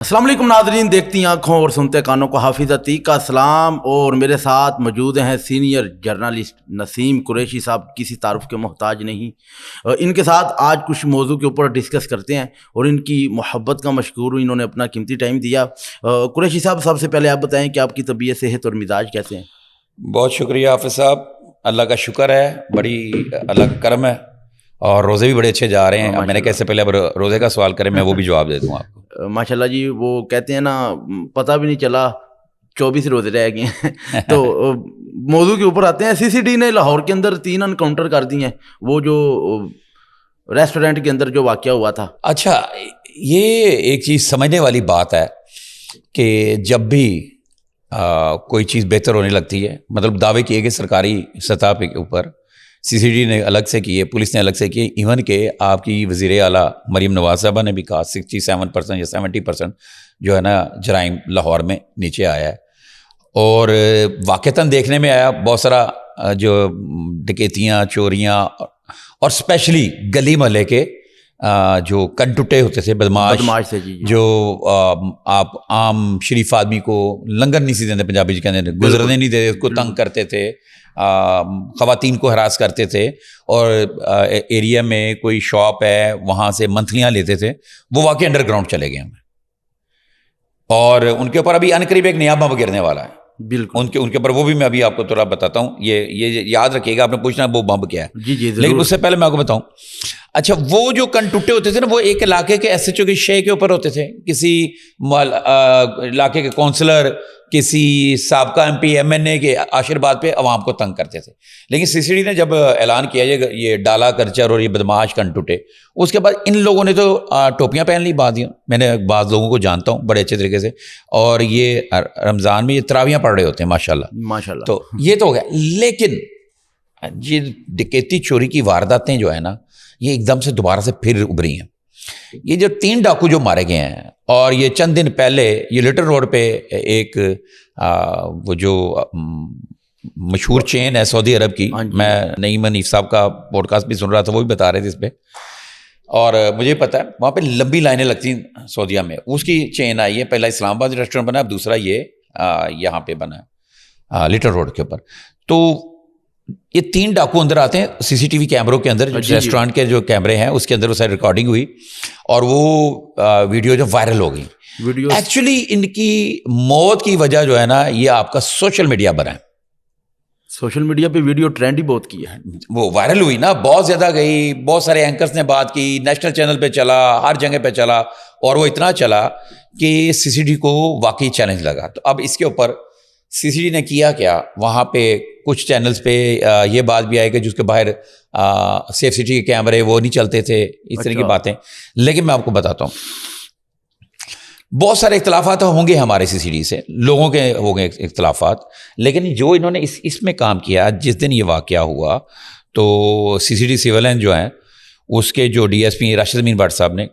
السلام علیکم ناظرین، دیکھتی آنکھوں اور سنتے کانوں کو حافظ عتیق کا سلام. اور میرے ساتھ موجود ہیں سینئر جرنلسٹ نسیم قریشی صاحب، کسی تعارف کے محتاج نہیں. ان کے ساتھ آج کچھ موضوع کے اوپر ڈسکس کرتے ہیں اور ان کی محبت کا مشکور ہوں، انہوں نے اپنا قیمتی ٹائم دیا. قریشی صاحب، سب سے پہلے آپ بتائیں کہ آپ کی طبیعت، صحت اور مزاج کیسے ہیں؟ بہت شکریہ حافظ صاحب، اللہ کا شکر ہے، بڑی اللہ کا کرم ہے، اور روزے بھی بڑے اچھے جا رہے ہیں. اب میں نے کیسے پہلے اب روزے کا سوال کریں، میں وہ بھی جواب دے دوں آپ کو. ماشاء اللہ جی، وہ کہتے ہیں نا، پتہ بھی نہیں چلا 24 روزے رہ گئے ہیں. تو موضوع کے اوپر آتے ہیں. سی سی ڈی نے لاہور کے اندر 3 انکاؤنٹر کر دی ہیں، وہ جو ریسٹورینٹ کے اندر جو واقعہ ہوا تھا. اچھا، یہ ایک چیز سمجھنے والی بات ہے کہ جب بھی کوئی چیز بہتر ہونے لگتی ہے، مطلب دعوے کیے گئے سرکاری سطح کے اوپر، سی سی ڈی نے الگ سے کیے، پولیس نے الگ سے کیے، ایون کہ آپ کی وزیر اعلیٰ مریم نواز صاحبہ نے بھی کہا 67% یا 70% جو ہے نا جرائم لاہور میں نیچے آیا ہے. اور واقعتاً دیکھنے میں آیا بہت سارا جو ڈکیتیاں، چوریاں، اور اسپیشلی گلی محلے کے جو کنٹوٹے ہوتے تھے، بدماش سے جی. جو آپ عام شریف آدمی کو لنگر نہیں سی دیتے، پنجابی جی کہتے ہیں، گزرنے نہیں دیتے، اس کو تنگ کرتے تھے، خواتین کو ہراس کرتے تھے، اور ایریا میں کوئی شاپ ہے وہاں سے منتھلیاں لیتے تھے، وہ واقعی انڈر گراؤنڈ چلے گئے ہمیں. اور ان کے اوپر ابھی عنقریب ایک نیا بم گرنے والا ہے. بالکل ان کے اوپر وہ بھی میں ابھی آپ کو تھوڑا بتاتا ہوں. یہ یاد رکھیے گا، آپ نے پوچھنا وہ بم کیا ہے. جی لیکن اس سے پہلے میں آپ کو بتاؤں، اچھا، وہ جو کنٹوٹے ہوتے تھے نا، وہ ایک علاقے کے ایس ایچ او کے شے کے اوپر ہوتے تھے، کسی علاقے کے کونسلر، کسی سابقہ ایم پی ایم این اے کے آشیرواد پہ عوام کو تنگ کرتے تھے. لیکن سی سی ڈی نے جب اعلان کیا یہ ڈالا کلچر اور یہ بدماش کنٹوٹے، اس کے بعد ان لوگوں نے تو ٹوپیاں پہن لی بعض. میں نے بعض لوگوں کو جانتا ہوں بڑے اچھے طریقے سے، اور یہ رمضان میں یہ تراویاں پڑھ رہے ہوتے ہیں ماشاء اللہ. تو یہ تو ہو گیا. لیکن یہ ڈکیتی چوری کی وارداتیں جو ہے نا، یہ ایک دم سے دوبارہ سے پھر ابھری ہیں. یہ جو 3 ڈاکو جو مارے گئے ہیں، اور یہ چند دن پہلے یہ لٹل روڈ پہ ایک وہ جو مشہور چین ہے سعودی عرب کی، میں نعیم منیف صاحب کا پوڈ کاسٹ بھی سن رہا تھا، وہ بھی بتا رہے تھے اس پہ، اور مجھے پتا ہے وہاں پہ لمبی لائنیں لگتی ہیں سعودیہ میں. اس کی چین آئی ہے، پہلا اسلام آباد ریسٹورینٹ بنا، اب دوسرا یہ یہاں پہ بنا ہے لٹل روڈ کے اوپر. تو یہ 3 ڈاکو اندر آتے ہیں سی سی ٹی وی کیمروں کے اندر، ریسٹورینٹ کے جو کیمرے ہیں اس کے اندر وہ ساری ریکارڈنگ ہوئی، اور وہ ویڈیو جو وائرل ہو گئی. ایکچولی ان کی موت کی وجہ جو ہے نا، یہ آپ کا سوشل میڈیا بنا ہے. سوشل میڈیا پہ ویڈیو ٹرینڈ ہی بہت کی ہے، وہ وائرل ہوئی نا، بہت زیادہ گئی، بہت سارے اینکرز نے بات کی، نیشنل چینل پہ چلا، ہر جگہ پہ چلا، اور وہ اتنا چلا کہ سی سی ڈی کو واقعی چیلنج لگا. تو اب اس کے اوپر سی سی ڈی نے کیا کیا، وہاں پہ کچھ چینلز پہ یہ بات بھی آئی کہ جس کے باہر سیف سٹی کے کیمرے وہ نہیں چلتے تھے، اس طرح کی باتیں. لیکن میں آپ کو بتاتا ہوں، بہت سارے اختلافات ہوں گے ہمارے سی سی ڈی سے، لوگوں کے ہوں گے اختلافات، لیکن جو انہوں نے اس میں کام کیا، جس دن یہ واقعہ ہوا تو سی سی ڈی سول لائن جو ہیں، اس کے جو D S P Rashid Amin but صاحب نے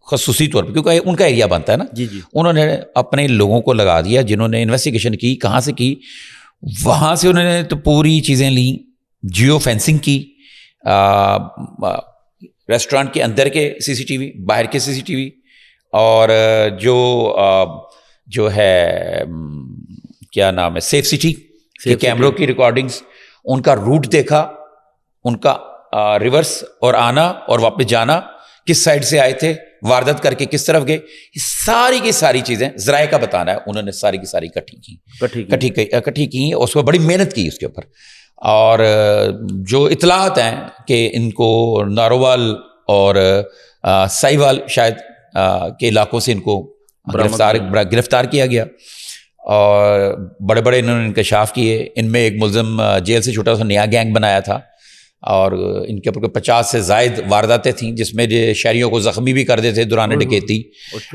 خصوصی طور پہ، کیونکہ ان کا ایریا بنتا ہے نا، انہوں نے اپنے لوگوں کو لگا دیا جنہوں نے انویسٹیگیشن کی. کہاں سے کی؟ وہاں سے انہوں نے تو پوری چیزیں لیں، جیو فینسنگ کی، ریسٹورینٹ کے اندر کے سی سی ٹی وی، باہر کے سی سی ٹی وی، اور جو ہے کیا نام ہے، سیف سٹی کے کیمروں کی ریکارڈنگز، ان کا روٹ دیکھا، ان کا ریورس اور آنا اور واپس جانا، کس سائڈ سے آئے تھے، واردات کر کے کس طرف گئے، یہ ساری کی ساری چیزیں ذرائع کا بتانا ہے. انہوں نے ساری کی ساری اکٹھی کی، اور اس کو بڑی محنت کی اس کے اوپر. اور جو اطلاعات ہیں کہ ان کو نارووال اور سائیوال شاید کے علاقوں سے ان کو گرفتار کیا گیا، اور بڑے بڑے انہوں نے انکشاف کیے. ان میں ایک ملزم جیل سے چھوٹا سا نیا گینگ بنایا تھا، اور ان کے اوپر 50 سے زائد وارداتیں تھیں، جس میں شہریوں کو زخمی بھی کر دیتے دوران ڈکیتی.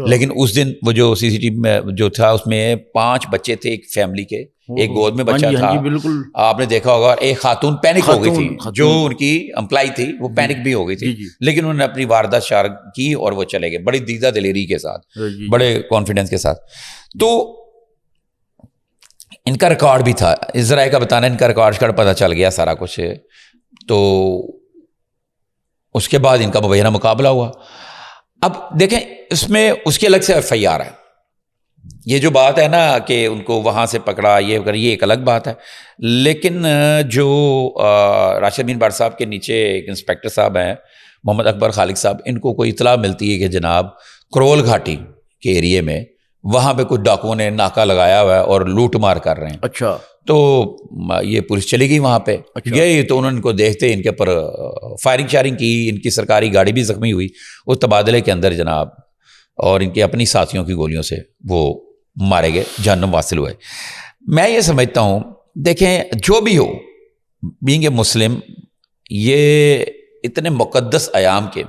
لیکن اس دن وہ جو سی سی ٹی وی میں جو تھا، اس میں 5 بچے تھے ایک فیملی کے، ایک گود میں بچہ تھا. بالکل آپ نے دیکھا ہوگا. ایک خاتون پینک ہو گئی تھی، جو ان کی امپلائی تھی، وہ پینک بھی ہو گئی تھی، لیکن انہوں نے اپنی واردات شار کی اور وہ چلے گئے بڑی دیدہ دلیری کے ساتھ، بڑے کانفیڈنس کے ساتھ. تو ان کا ریکارڈ بھی تھا، ذرائع کا بتانا، ان کا ریکارڈ کا پتہ چل گیا سارا کچھ. تو اس کے بعد ان کا مبینہ مقابلہ ہوا. اب دیکھیں اس میں اس کے الگ سے FIR ہے. یہ جو بات ہے نا کہ ان کو وہاں سے پکڑا یہ ایک الگ بات ہے. لیکن جو راشد امین بٹ صاحب کے نیچے ایک انسپیکٹر صاحب ہیں محمد اکبر خالق صاحب, ان کو کوئی اطلاع ملتی ہے کہ جناب کرول گھاٹی کے ایریے میں وہاں پہ کچھ ڈاکوؤں نے ناکہ لگایا ہوا ہے اور لوٹ مار کر رہے ہیں. اچھا. تو یہ پولیس چلی گئی وہاں پہ. گئی تو انہوں نے ان کو دیکھتے ان کے اوپر فائرنگ کی. ان کی سرکاری گاڑی بھی زخمی ہوئی اس تبادلے کے اندر جناب, اور ان کے اپنی ساتھیوں کی گولیوں سے وہ مارے گئے, جہنم واصل ہوئے. میں یہ سمجھتا ہوں دیکھیں جو بھی ہو, بینگ اے مسلم, یہ اتنے مقدس ایام کے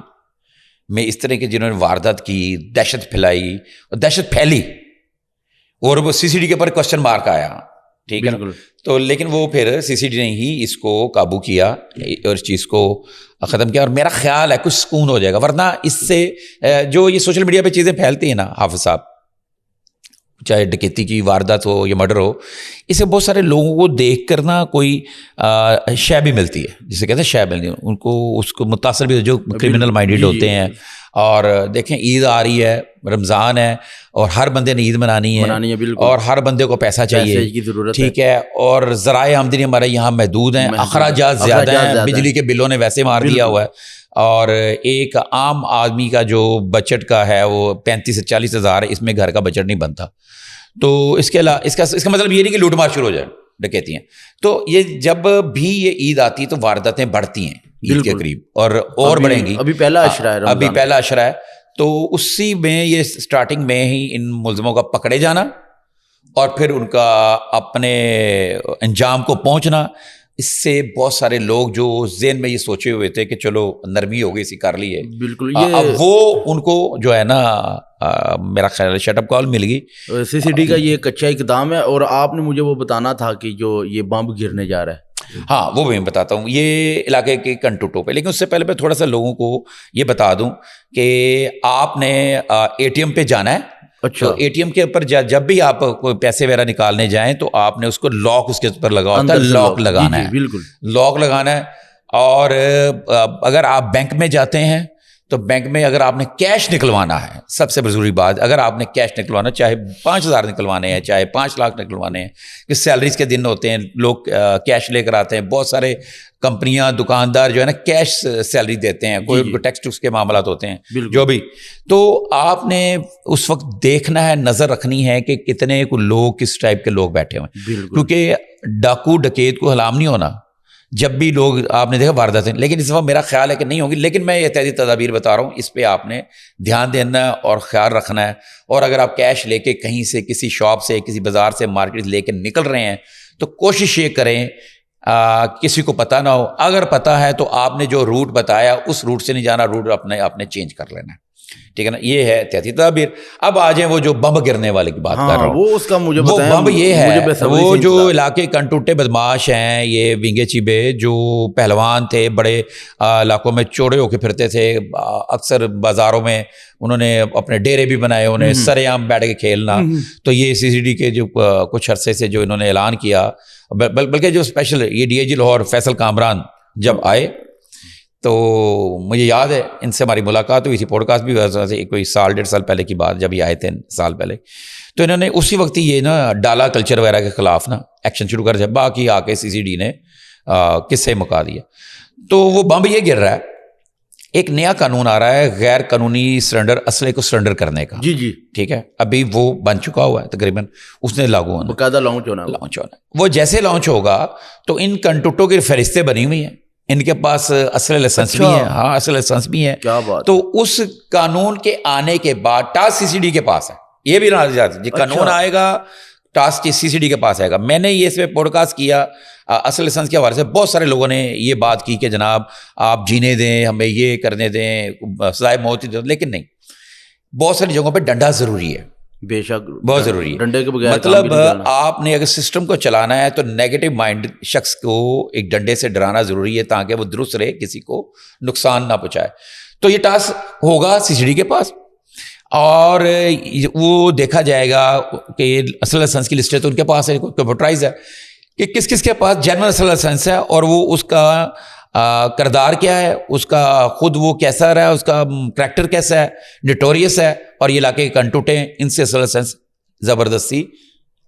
میں اس طرح کے جنہوں نے واردات کی, دہشت پھیلائی اور دہشت پھیلی, اور وہ CCD کے اوپر کوشچن مارک آیا, ٹھیک ہے نا, تو لیکن وہ پھر CCD نے ہی اس کو قابو کیا اور اس چیز کو ختم کیا. اور میرا خیال ہے کچھ سکون ہو جائے گا, ورنہ اس سے جو یہ سوشل میڈیا پہ چیزیں پھیلتی ہیں نا حافظ صاحب, چاہے ڈکیتی کی واردات ہو یا مرڈر ہو, اس سے بہت سارے لوگوں کو دیکھ کر نا کوئی شے بھی ملتی ہے, جسے کہتے ہیں شے ملتی ہے, ان کو اس کو متاثر بھی جو کرمنل مائنڈیڈ ہوتے ہیں. اور دیکھیں عید آ رہی ہے, رمضان ہے, اور ہر بندے نے عید منانی ہے, اور ہر بندے کو پیسہ چاہیے, ٹھیک ہے, اور ذرائع آمدنی ہمارے یہاں محدود ہیں, اخراجات زیادہ ہیں, بجلی کے بلوں نے ویسے مار دیا ہوا ہے, اور ایک عام آدمی کا جو بجٹ کا ہے وہ 35 سے 40 ہزار ہے, اس میں گھر کا بجٹ نہیں بنتا. تو اس کے علاوہ اس کا مطلب یہ نہیں کہ لوٹ مار شروع ہو جائے, ڈکیتی ہیں. تو یہ جب بھی یہ عید آتی ہے تو وارداتیں بڑھتی ہیں عید کے قریب, اور بڑھیں گی. ابھی پہلا عشرہ ہے, ابھی پہلا عشرہ ہے, تو اسی میں یہ سٹارٹنگ میں ہی ان ملزموں کا پکڑے جانا اور پھر ان کا اپنے انجام کو پہنچنا. اس سے بہت سارے لوگ جو ذہن میں یہ سوچے ہوئے تھے کہ چلو نرمی ہو گئی, اسی کر لی ہے, بالکل, اب وہ ان کو جو ہے نا میرا خیال شٹ اپ کال مل گئی. CCD کا یہ کچا اقدام ہے. اور آپ نے مجھے وہ بتانا تھا کہ جو یہ بم گرنے جا رہا ہے, ہاں وہ بھی میں بتاتا ہوں, یہ علاقے کے کنٹوٹوں پہ. لیکن اس سے پہلے میں تھوڑا سا لوگوں کو یہ بتا دوں کہ آپ نے ATM پہ جانا ہے. اچھا. تو ATM کے اوپر جب بھی آپ کوئی پیسے وغیرہ نکالنے جائیں تو آپ نے اس کو لاک اس کے اوپر لگا ہوتا ہے, لاک لگانا ہے, بالکل لاک لگانا ہے. اور اگر آپ بینک میں جاتے ہیں تو بینک میں اگر آپ نے کیش نکلوانا ہے, سب سے ضروری بات, اگر آپ نے کیش نکلوانا, چاہے 5,000 نکلوانے ہیں, چاہے 5 لاکھ نکلوانے ہیں, کہ سیلریز کے دن ہوتے ہیں, لوگ کیش لے کر آتے ہیں. بہت سارے کمپنیاں, دکاندار جو ہے نا کیش سیلری دیتے ہیں, کوئی ٹیکس کے معاملات ہوتے ہیں جو بھی. تو آپ نے اس وقت دیکھنا ہے, نظر رکھنی ہے کہ کتنے لوگ کس ٹائپ کے لوگ بیٹھے ہوئے ہیں, کیونکہ ڈاکو ڈکیت کو حلام نہیں ہونا جب بھی لوگ آپ نے دیکھا واردات ہیں. لیکن اس وقت میرا خیال ہے کہ نہیں ہوگی, لیکن میں احتیاطی تدابیر بتا رہا ہوں, اس پہ آپ نے دھیان دینا اور خیال رکھنا ہے. اور اگر آپ کیش لے کے کہیں سے, کسی شاپ سے, کسی بازار سے, مارکیٹ لے کے نکل رہے ہیں تو کوشش یہ کریں کسی کو پتہ نہ ہو. اگر پتہ ہے تو آپ نے جو روٹ بتایا اس روٹ سے نہیں جانا, روٹ اپنے چینج کر لینا ہے, ٹھیک ہے نا. یہ ہے احتیاطی تدابیر. اب آ جائیں وہ جو بم گرنے والی کی بات کر رہا ہوں, وہ اس کا مجھے وہ بتائیں. بم یہ ہے, وہ جو علاقے کنٹوٹے بدماش ہیں, یہ ونگے چیبے جو پہلوان تھے, بڑے علاقوں میں چوڑے ہو کے پھرتے تھے, اکثر بازاروں میں انہوں نے اپنے ڈیرے بھی بنائے, انہیں سر عام بیٹھ کے کھیلنا. تو یہ CCD کے جو کچھ عرصے سے جو انہوں نے اعلان کیا, بلکہ جو اسپیشل یہ DIG لاہور فیصل کامران جب آئے تو مجھے یاد ہے ان سے ہماری ملاقات ہوئی تھی, پوڈ کاسٹ بھی ہوا تھا کوئی 1.5 سال پہلے کی بات, جب یہ آئے تھے سال پہلے. تو انہوں نے اسی وقت یہ نا ڈالا کلچر وغیرہ کے خلاف نا ایکشن شروع کر دیا. باقی آ کے CCD نے قصے مکا دیا. تو وہ بم یہ گر رہا ہے, ایک نیا قانون آ رہا ہے غیر قانونی سرنڈر, اسلحے کو سرنڈر کرنے کا. جی, ٹھیک ہے, ابھی وہ بن چکا ہوا ہے تقریباً, اس نے لاگو ہونا, باقاعدہ لانچ ہونا. وہ جیسے لانچ ہوگا تو ان کنٹوٹوں کی فہرستیں بنی ہوئی ہیں, ان کے پاس اسلحہ لائسنس بھی ہے. ہاں اسلحہ لائسنس بھی ہے. کیا بات. تو اس قانون کے آنے کے بعد ٹاسک CCD کے پاس ہے, یہ بھی نہ جی قانون آئے گا ٹاسک CCD کے پاس آئے گا. میں نے یہ اس پہ پوڈ کاسٹ کیا اسلحہ لائسنس کے حوالے سے, بہت سارے لوگوں نے یہ بات کی کہ جناب آپ جینے دیں, ہمیں یہ کرنے دیں, سزائے موت دیں, لیکن نہیں, بہت ساری جگہوں پہ ڈنڈا ضروری ہے, بے شک بہت ضروری ہے. ڈنڈے کے بغیر مطلب آپ نے اگر سسٹم کو چلانا ہے تو نیگیٹو مائنڈ شخص کو ایک ڈنڈے سے ڈرانا ضروری ہے تاکہ وہ درست رہے, کسی کو نقصان نہ پہنچائے. تو یہ ٹاسک ہوگا CCD کے پاس, اور وہ دیکھا جائے گا کہ اسلحہ لائسنس کی لسٹ ہے تو ان کے پاس ہے, کمپیوٹرائز ہے کہ کس کس کے پاس جنرل اسلحہ لائسنس ہے, اور وہ اس کا کردار کیا ہے اس کا، خود وہ کیسا رہا ہے، اس کا کریکٹر کیسا ہے، نوٹوریس ہے، اور یہ علاقے کے کنٹوٹے ہیں، ان سے لائسنس زبردستی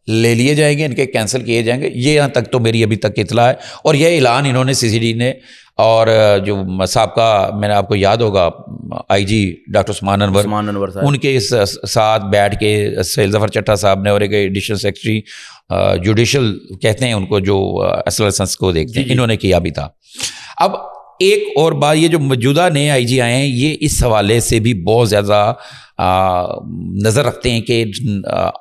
لے لیے جائیں گے، ان کے کینسل کیے جائیں گے. یہ یہاں تک تو میری ابھی تک اطلاع ہے. اور یہ اعلان انہوں نے CCD نے اور جو سابقہ، میں نے آپ کو یاد ہوگا IG ڈاکٹر عثمان انور صاحب، ان کے ساتھ بیٹھ کے سہیل ظفر چٹھا صاحب نے، اور ایک ایڈیشنل سیکرٹری جوڈیشل کہتے ہیں ان کو، جو لائسنس کو دیکھتے ہیں، انہوں نے کیا بھی تھا. اب ایک اور بات، یہ جو موجودہ نئے IG آئے ہیں، یہ اس حوالے سے بھی بہت زیادہ نظر رکھتے ہیں کہ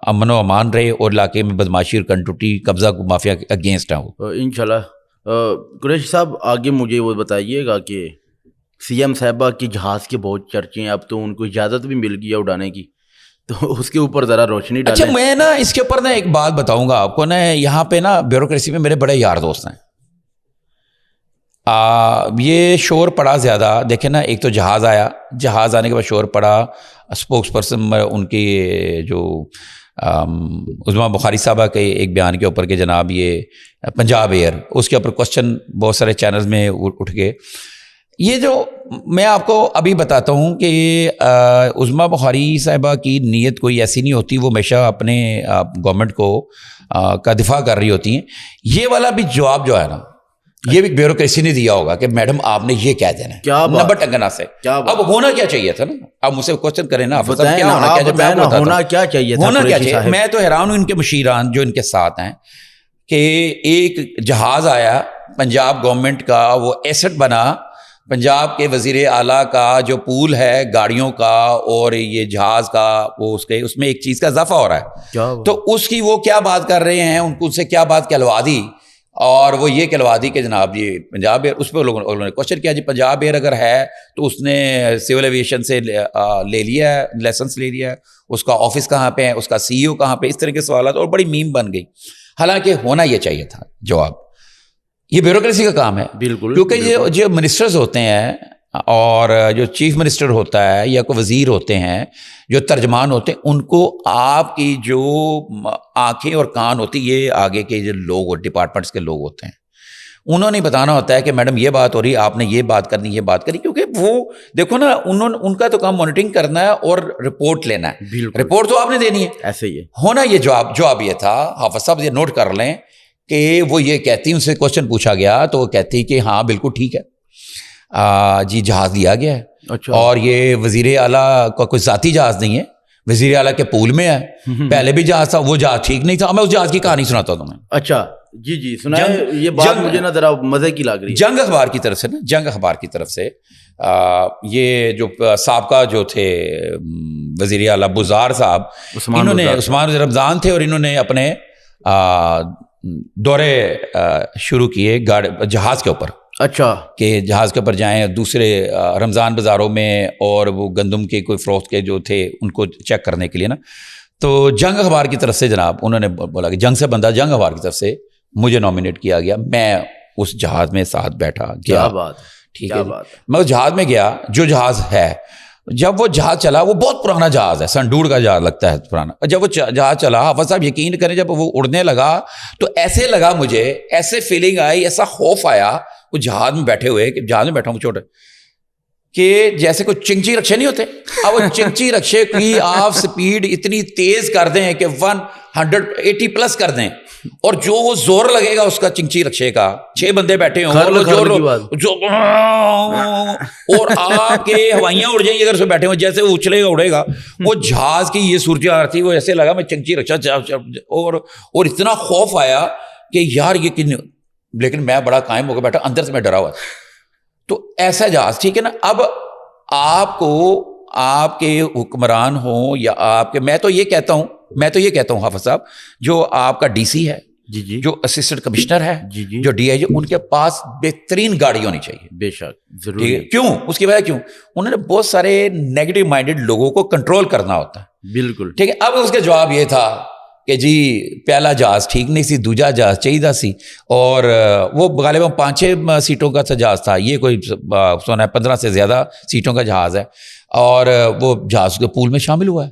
امن و امان رہے اور علاقے میں بدماشی اور کنٹوٹی قبضہ مافیا کے اگینسٹ ہیں. انشاءاللہ. قریشی صاحب آگے مجھے وہ بتائیے گا کہ CM صاحبہ کی جہاز کے بہت چرچے ہیں، اب تو ان کو اجازت بھی مل گئی ہے اڑانے کی، تو اس کے اوپر ذرا روشنی ڈالیں. اچھا، میں نا اس کے اوپر نا ایک بات بتاؤں گا آپ کو نا، یہاں پہ نا بیوروکریسی میں میرے بڑے یار دوست ہیں. یہ شور پڑا زیادہ، دیکھیں نا، ایک تو جہاز آیا، جہاز آنے کے بعد شور پڑا، اسپوکس پرسن ان کی جو عظمیٰ بخاری صاحبہ کے ایک بیان کے اوپر کہ جناب یہ پنجاب ایئر، اس کے اوپر کوسچن بہت سارے چینلز میں اٹھ گئے. یہ جو میں آپ کو ابھی بتاتا ہوں کہ عظمیٰ بخاری صاحبہ کی نیت کوئی ایسی نہیں ہوتی، وہ ہمیشہ اپنے گورنمنٹ کو کا دفاع کر رہی ہوتی ہیں. یہ والا بھی جواب جو ہے نا، یہ بھی بیوروکریسی نے دیا ہوگا کہ میڈم آپ نے یہ کہہ دینا ہے نبٹ ٹنگنا سے. اب ہونا کیا چاہیے تھا نا، اب مجھ سے کوشچن کریں نا، ہونا کیا چاہیے تھا، ہونا کیا چاہیے. میں تو حیران ہوں ان کے مشیران جو ان کے ساتھ ہیں، کہ ایک جہاز آیا پنجاب گورنمنٹ کا، وہ ایسٹ بنا پنجاب کے وزیر اعلیٰ کا جو پول ہے گاڑیوں کا اور یہ جہاز کا، وہ اس میں ایک چیز کا اضافہ ہو رہا ہے، تو اس کی وہ کیا بات کر رہے ہیں، ان کو سے کیا بات کہلوا دی، اور وہ یہ کہلوا دی کہ جناب یہ پنجاب ایئر. اس پہ لوگوں نے کوشچن کیا، جی پنجاب ایئر اگر ہے تو اس نے سول ایویشن سے لے لیا ہے، لائسنس لے لیا ہے، اس کا آفس کہاں پہ ہے، اس کا CEO کہاں پہ، اس طرح کے سوالات، اور بڑی میم بن گئی. حالانکہ ہونا یہ چاہیے تھا جواب. یہ بیوروکریسی کا کام ہے، بالکل، کیونکہ یہ جو منسٹرز ہوتے ہیں اور جو چیف منسٹر ہوتا ہے یا کوئی وزیر ہوتے ہیں، جو ترجمان ہوتے ہیں، ان کو آپ کی جو آنکھیں اور کان ہوتی، یہ آگے کے جو لوگ ڈپارٹمنٹس کے لوگ ہوتے ہیں، انہوں نے بتانا ہوتا ہے کہ میڈم یہ بات ہو رہی ہے، آپ نے یہ بات کرنی، یہ بات کرنی. کیونکہ وہ دیکھو نا، ان کا تو کام مانیٹرنگ کرنا ہے اور رپورٹ لینا ہے. رپورٹ تو آپ نے دینی ہے. ایسے ہی ہونا. یہ جواب یہ تھا. حافظ صاحب یہ نوٹ کر لیں کہ وہ یہ کہتی، ان سے کوشچن پوچھا گیا تو وہ کہتی کہ ہاں بالکل ٹھیک ہے جی، جہاز لیا گیا ہے. اچھا. اور یہ وزیر اعلیٰ کا کوئی ذاتی جہاز نہیں ہے، وزیر اعلیٰ کے پول میں ہے. پہلے بھی جہاز تھا، وہ جہاز ٹھیک نہیں تھا. میں اس جہاز کی کہانی سناتا ہوں تمہیں. اچھا جی سنائیں. یہ بات مجھے نا ذرا مزے کی لگ رہی. جنگ اخبار کی طرف سے نا، جنگ اخبار کی طرف سے یہ جو سابقہ جو تھے وزیر اعلیٰ بزار صاحب، انہوں نے، عثمان رمضان تھے، اور انہوں نے اپنے دورے شروع کیے جہاز کے اوپر. اچھا. کہ جہاز کے اوپر جائیں دوسرے رمضان بازاروں میں، اور وہ گندم کے کوئی فروخت کے جو تھے ان کو چیک کرنے کے لیے نا. تو جنگ اخبار کی طرف سے جناب انہوں نے بولا کہ جنگ سے بندہ، جنگ اخبار کی طرف سے مجھے نامینیٹ کیا گیا. میں اس جہاز میں ساتھ بیٹھا. کیا بات، ٹھیک ہے. میں اس جہاز میں گیا، جو جہاز ہے، جب وہ جہاز چلا، وہ بہت پرانا جہاز ہے، سن 2 کا جہاز لگتا ہے پرانا. جب وہ جہاز چلا، حافظ صاحب یقین کریں، جب وہ اڑنے لگا تو ایسے لگا مجھے، ایسے فیلنگ آئی، ایسا خوف آیا وہ جہاز میں بیٹھے ہوئے، کہ جہاز میں بیٹھا ہوں چھوٹے، کہ جیسے کوئی چنگچی رکشے نہیں ہوتے. اب وہ چنگچی رکشے کی آپ سپیڈ اتنی تیز کر دیں کہ 180 پلس کر دیں، اور جو وہ زور لگے گا اس کا چنگچی رکشے کا، 6 بندے بیٹھے ہوں اور آپ کے ہوائیاں اڑ جائیں گی اگر اس میں بیٹھے ہوں، جیسے وہ اچھلے گا اڑے گا. وہ جہاز کی یہ صورتحال تھی، وہ ایسے لگا میں چنگچی رکشا، اور اتنا خوف آیا کہ یار یہ، لیکن میں بڑا قائم ہو کے بیٹھا، اندر سے میں ڈرا ہوا. تو ایسا جہاز، ٹھیک ہے نا. اب آپ کو، آپ کے حکمران ہوں یا آپ کے، میں تو یہ کہتا ہوں حافظ صاحب، جو آپ کا DC ہے، جی، جو اسسٹنٹ کمشنر ہے، جی، جو DIG، ان کے پاس بہترین گاڑی ہونی چاہیے. بے شک، ضروری. کیوں؟ اس کی وجہ کیوں؟ انہوں نے بہت سارے نیگیٹو مائنڈیڈ لوگوں کو کنٹرول کرنا ہوتا ہے. بالکل ٹھیک ہے. اب اس کا جواب یہ تھا کہ جی پہلا جہاز ٹھیک نہیں سی، دوجا جہاز چاہیے سی، اور وہ غالباً 5-6 سیٹوں کا جہاز تھا، یہ کوئی سونا 15 سے زیادہ سیٹوں کا جہاز ہے، اور وہ جہاز کے پول میں شامل ہوا ہے.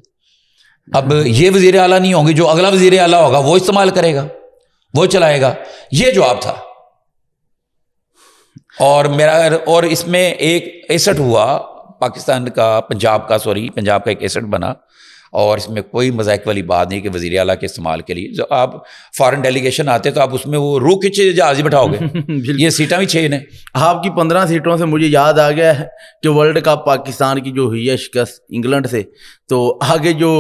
اب یہ وزیر اعلیٰ نہیں ہوں گے، جو اگلا وزیر اعلیٰ ہوگا وہ استعمال کرے گا، وہ چلائے گا. یہ جواب تھا. اور اس میں ایک 61 ہوا پاکستان کا، پنجاب کا ایک 61 بنا، اور اس میں کوئی مذاق والی بات نہیں کہ وزیر اعلیٰ کے استعمال کے لیے جو آپ فارن ڈیلیگیشن آتے تو آپ اس میں وہ روح کھچے جہاز ہی بٹھاؤ گے. یہ سیٹاں بھی 6 ہیں. آپ کی 15 سیٹوں سے مجھے یاد آ گیا ہے کہ ورلڈ کپ پاکستان کی جو ہوئی ہے شکست انگلینڈ سے، تو آگے جو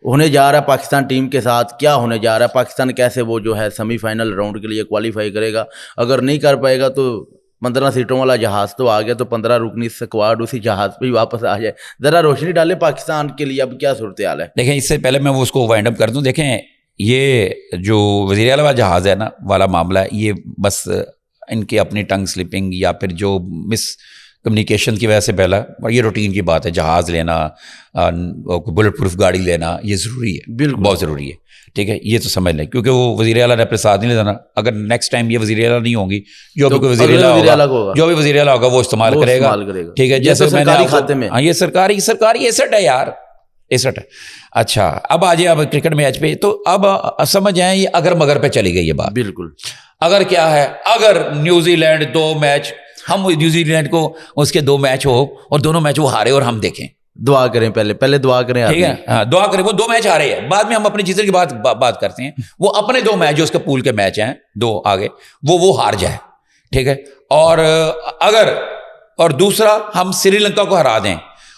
ہونے جا رہا ہے پاکستان ٹیم کے ساتھ، کیا ہونے جا رہا ہے، پاکستان کیسے وہ جو ہے سیمی فائنل راؤنڈ کے لیے کوالیفائی کرے گا؟ اگر نہیں کر پائے گا تو 15 سیٹوں والا جہاز تو آ گیا، تو 15 رکنی اسکواڈ اسی جہاز پہ ہی واپس آ جائے. ذرا روشنی ڈالے پاکستان کے لیے اب کیا صورتحال ہے. دیکھیں اس سے پہلے میں وہ اس کو وائنڈ اپ کر دوں. دیکھیں یہ جو وزیر اعلیٰ والا جہاز ہے نا والا معاملہ ہے، یہ بس ان کی اپنی ٹنگ سلپنگ یا پھر جو مس کمیونیکیشن کی وجہ سے پہلا، اور یہ روٹین کی بات ہے، جہاز لینا، بلٹ پروف گاڑی لینا، یہ ضروری ہے، بالکل بہت ضروری ہے. ٹھیک ہے، یہ تو سمجھ لیں، کیونکہ وہ وزیر اعلیٰ نے اپنے ساتھ نہیں لے جانا. اگر نیکسٹ ٹائم یہ وزیر اعلیٰ نہیں ہوں گی، جو بھی وزیر اعلیٰ ہوگا وہ استعمال کرے گا. ٹھیک ہے، جیسے سرکاری کھاتے میں، ہاں یہ سرکاری ایسٹ ہے یار، ایسٹ ہے. اچھا اب آ جائے اب کرکٹ میچ پہ، تو اب سمجھ آئیں یہ اگر مگر پہ چلی گئی یہ بات. بالکل اگر کیا ہے، اگر نیوزی لینڈ 2 میچ، ہم نیوزی لینڈ کو اس کے 2 میچ ہو اور دونوں میچ وہ ہارے اور ہم دیکھیں، دعا کریں، پہلے دعا کریں، ٹھیک ہے، ہاں دعا کریں. وہ 2 میچ ہارے ہیں، بعد میں ہم اپنے چیزوں کی بات کرتے ہیں. وہ اپنے 2 میچ جو اس کے پول کے میچ ہیں 2 آگے، وہ ہار جائے. ٹھیک ہے، اور دوسرا ہم سری لنکا کو ہرا دیں،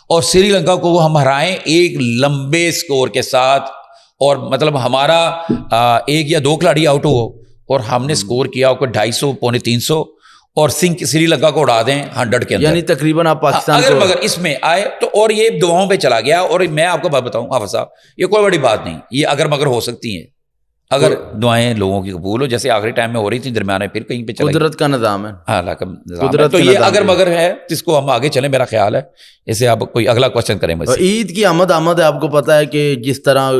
اور سری لنکا کو ہم ہرائیں ایک لمبے سکور کے ساتھ، اور مطلب ہمارا 1 یا 2 کھلاڑی آؤٹ ہو اور ہم نے سکور کیا کوئی 250 پونے 300، اور سری لنکا کو اڑا دیں 100 کے اندر، یعنی تقریباً آپ پاکستان اگر مگر اس میں آئے تو. اور یہ دعاؤں پہ چلا گیا. اور میں آپ کو بات بتاؤں حافظ صاحب، یہ کوئی بڑی بات نہیں، یہ اگر مگر ہو سکتی ہیں اگر دعائیں لوگوں کی قبول ہو، جیسے آخری ٹائم میں ہو رہی تھی، درمیان میں پھر کہیں پہ چلا، قدرت کا نظام ہے. ہاں قدرت، تو یہ اگر مگر ہے جس کو ہم آگے چلیں، میرا خیال ہے. اسے آپ کوئی اگلا کوشچن کریں. عید کی آمد ہے، آپ کو پتا ہے کہ جس طرح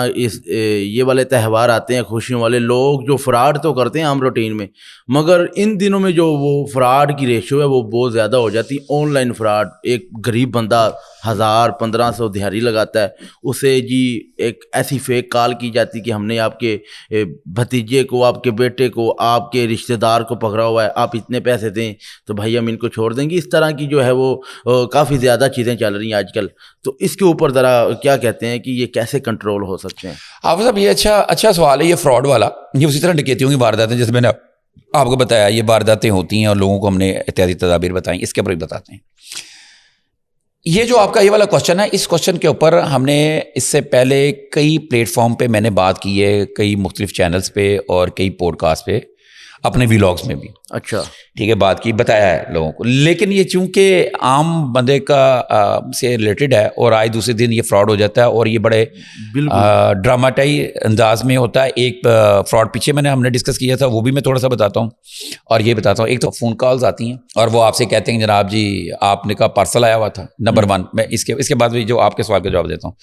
یہ والے تہوار آتے ہیں خوشیوں والے، لوگ جو فراڈ تو کرتے ہیں عام روٹین میں، مگر ان دنوں میں جو وہ فراڈ کی ریشو ہے وہ بہت زیادہ ہو جاتی. آن لائن فراڈ، ایک غریب بندہ 1000-1500 دہاڑی لگاتا ہے، اسے جی ایک ایسی فیک کال کی جاتی کہ ہم نے آپ کے بھتیجے کو، آپ کے بیٹے کو، آپ کے رشتہ دار کو پکڑا ہوا ہے، آپ اتنے پیسے دیں تو بھائی ہم ان کو چھوڑ دیں گے. اس طرح کی جو ہے وہ کافی زیادہ چیزیں چل رہی ہیں آج کل. تو اس کے اوپر ذرا کیا کہتے ہیں کہ یہ کیسے کنٹرول ہو سکتے ہیں؟ حافظ صاحب یہ اچھا سوال ہے. یہ فراڈ والا، یہ اسی طرح ڈکیتیوں کی وارداتیں، جیسے میں نے آپ کو بتایا یہ وارداتیں ہوتی ہیں اور لوگوں کو ہم نے احتیاطی تدابیر بتائیں، اس کے اوپر بھی بتاتے ہیں. یہ جو آپ کا یہ والا کوشچن ہے، اس کوشچن کے اوپر ہم نے اس سے پہلے کئی پلیٹ فارم پہ میں نے بات کی ہے، کئی مختلف چینلز پہ اور کئی پوڈ کاسٹ پہ، اپنے ویلاگس میں بھی. اچھا ٹھیک ہے، بات کی، بتایا ہے لوگوں کو. لیکن یہ چونکہ عام بندے کا سے ریلیٹڈ ہے اور آئے دوسرے دن یہ فراڈ ہو جاتا ہے، اور یہ بڑے ڈراماٹائی انداز میں ہوتا ہے. ایک فراڈ پیچھے ہم نے ڈسکس کیا تھا، وہ بھی میں تھوڑا سا بتاتا ہوں اور یہ بتاتا ہوں. ایک تو فون کالز آتی ہیں اور وہ آپ سے کہتے ہیں جناب جی آپ نے کہا پارسل آیا ہوا تھا. نمبر 1 میں اس کے بعد بھی جو آپ کے سوال کا جواب دیتا ہوں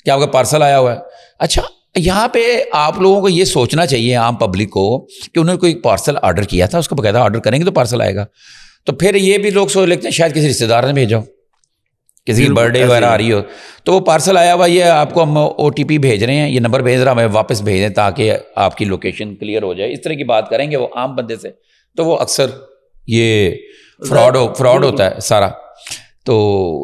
کہ آپ کا پارسل آیا ہوا ہے. اچھا یہاں پہ آپ لوگوں کو یہ سوچنا چاہیے عام پبلک کو کہ انہوں نے کوئی پارسل آرڈر کیا تھا، اس کو باقاعدہ آرڈر کریں گے تو پارسل آئے گا. تو پھر یہ بھی لوگ سوچ لیتے ہیں شاید کسی رشتے دار نے بھیجا ہو، کسی کی برتھ ڈے وغیرہ آ رہی ہو، تو وہ پارسل آیا ہوا یہ آپ کو ہم OTP بھیج رہے ہیں، یہ نمبر بھیج رہا ہمیں واپس بھیج دیں تاکہ آپ کی لوکیشن کلیئر ہو جائے. اس طرح کی بات کریں گے وہ عام بندے سے تو وہ اکثر یہ فراڈ ہوتا ہے سارا. تو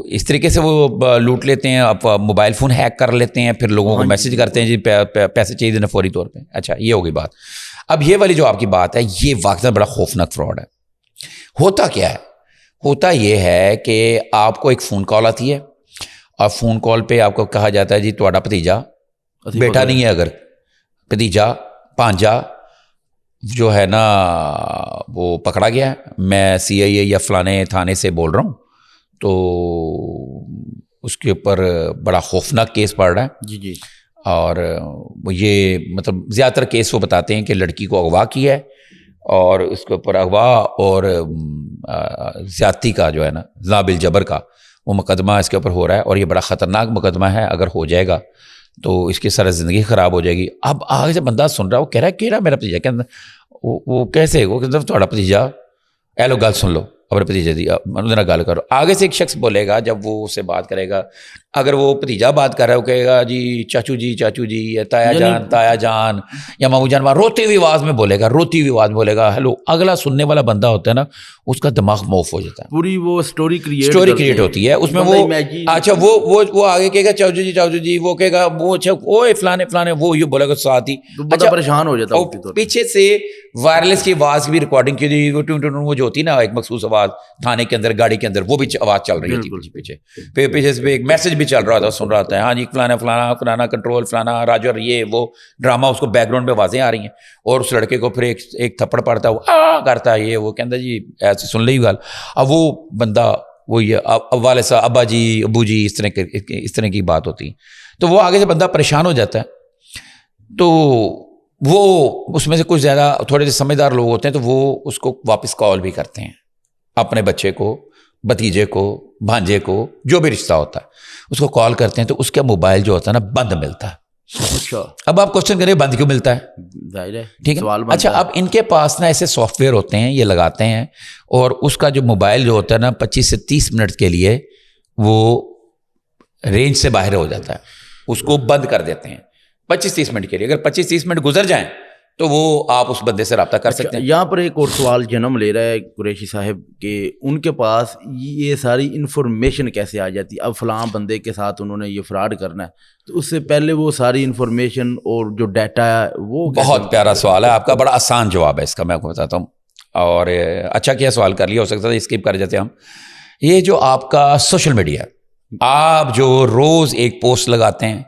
اس طریقے سے وہ لوٹ لیتے ہیں، آپ موبائل فون ہیک کر لیتے ہیں، پھر لوگوں کو میسج کرتے ہیں جی پیسے چاہیے دینا فوری طور پہ. اچھا یہ ہوگی بات. اب یہ والی جو آپ کی بات ہے یہ واقعی بڑا خوفناک فراڈ ہے. ہوتا کیا ہے؟ ہوتا یہ ہے کہ آپ کو ایک فون کال آتی ہے اور فون کال پہ آپ کو کہا جاتا ہے جی تہاڈا بھتیجا بیٹا نہیں ہے، اگر بھتیجا پانجا جو ہے نا وہ پکڑا گیا ہے، میں CIA یا فلانے تھانے سے بول رہا ہوں. تو اس کے اوپر بڑا خوفناک کیس پڑ رہا ہے. جی. اور یہ مطلب زیادہ تر کیس وہ بتاتے ہیں کہ لڑکی کو اغوا کیا ہے اور اس کے اوپر اغوا اور زیادتی کا جو ہے نا ذابل جبر کا وہ مقدمہ اس کے اوپر ہو رہا ہے. اور یہ بڑا خطرناک مقدمہ ہے، اگر ہو جائے گا تو اس کی سارا زندگی خراب ہو جائے گی. اب آگے سے بندہ سن رہا ہے، وہ کہہ رہا ہے کہڑا میرا بھتیجا، کہ وہ کیسے وہ کہ تہاڈا بھتیجا، اے لو گل سن لو اپنے بھتیجے دی، گل کرو. آگے سے ایک شخص بولے گا جب وہ اس سے بات کرے گا، اگر وہ بھتیجا بات کر رہا ہے وہ کہے گا جی چاچو جی یا تایا جان یا مامو جان، روتی ہوئی آواز میں بولے گا، روتی ہوئی آواز میں بولے گا ہیلو. اگلا سننے والا بندہ ہوتا ہے نا اس کا دماغ موف ہو جاتا ہے، پوری وہ اسٹوری کریٹ ہوتی ہے اس میں. وہ اچھا وہ آگے کہے گا چاچو جی، وہ کہے گا وہ اچھا وہ فلانے وہ یہ بولے گا ساتھ ہی. اچھا پریشان ہو جاتا ہے. پیچھے سے وائرلیس کی آواز کی بھی ریکارڈنگ کی ہوئی، وہ جو ہوتی ہے نا ایک مخصوص آواز تھانے کے اندر گاڑی کے اندر، وہ بھی آواز چل رہی ہوتی ہے پیچھے سے ایک میسج بھی چل رہا تھا، سن رہا تھا ہاں جی فلانا کنٹرول فلانا راجر، یہ وہ ڈرامہ اس کو بیک گراؤنڈ پہ آوازیں آ رہی ہیں. اور اس لڑکے کو پھر ایک تھپڑ پڑتا ہے، وہ کرتا ہے یہ وہ کہتا جی ایسے سن لی گل. اب وہ بندہ وہ یہ والد صاحب ابا جی ابو جی اس طرح کی بات ہوتی ہے، تو وہ آگے سے بندہ پریشان ہو جاتا ہے. تو وہ اس میں سے کچھ زیادہ تھوڑے سے سمجھدار لوگ ہوتے ہیں تو وہ اس کو واپس کال بھی کرتے ہیں، اپنے بچے کو، بھتیجے کو، بھانجے کو، جو بھی رشتہ ہوتا ہے اس کو کال کرتے ہیں تو اس کا موبائل جو ہوتا ہے نا بند ملتا ہے. اچھا اب آپ کوشچن کریں بند کیوں ملتا ہے؟ ظاہر ہے ٹھیک ہے. اچھا اب ان کے پاس نا ایسے سافٹ ویئر ہوتے ہیں، یہ لگاتے ہیں اور اس کا جو موبائل جو ہوتا ہے نا 25 سے 30 منٹ کے لیے وہ رینج سے باہر ہو جاتا ہے، اس کو بند کر دیتے ہیں 25-30 منٹ کے لیے. اگر 25-30 منٹ گزر جائیں تو وہ آپ اس بندے سے رابطہ کر سکتے ہیں. یہاں پر ایک اور سوال جنم لے رہا ہے قریشی صاحب کہ ان کے پاس یہ ساری انفارمیشن کیسے آ جاتی ہے؟ اب فلاں بندے کے ساتھ انہوں نے یہ فراڈ کرنا ہے تو اس سے پہلے وہ ساری انفارمیشن اور جو ڈیٹا ہے وہ بہت پیارا سوال ہے آپ کا، بڑا آسان جواب ہے اس کا، میں آپ کو بتاتا ہوں. اور اچھا کیا سوال کر لیا، ہو سکتا تھا اسکپ کر جاتے ہم. یہ جو آپ کا سوشل میڈیا، آپ جو روز ایک پوسٹ لگاتے ہیں،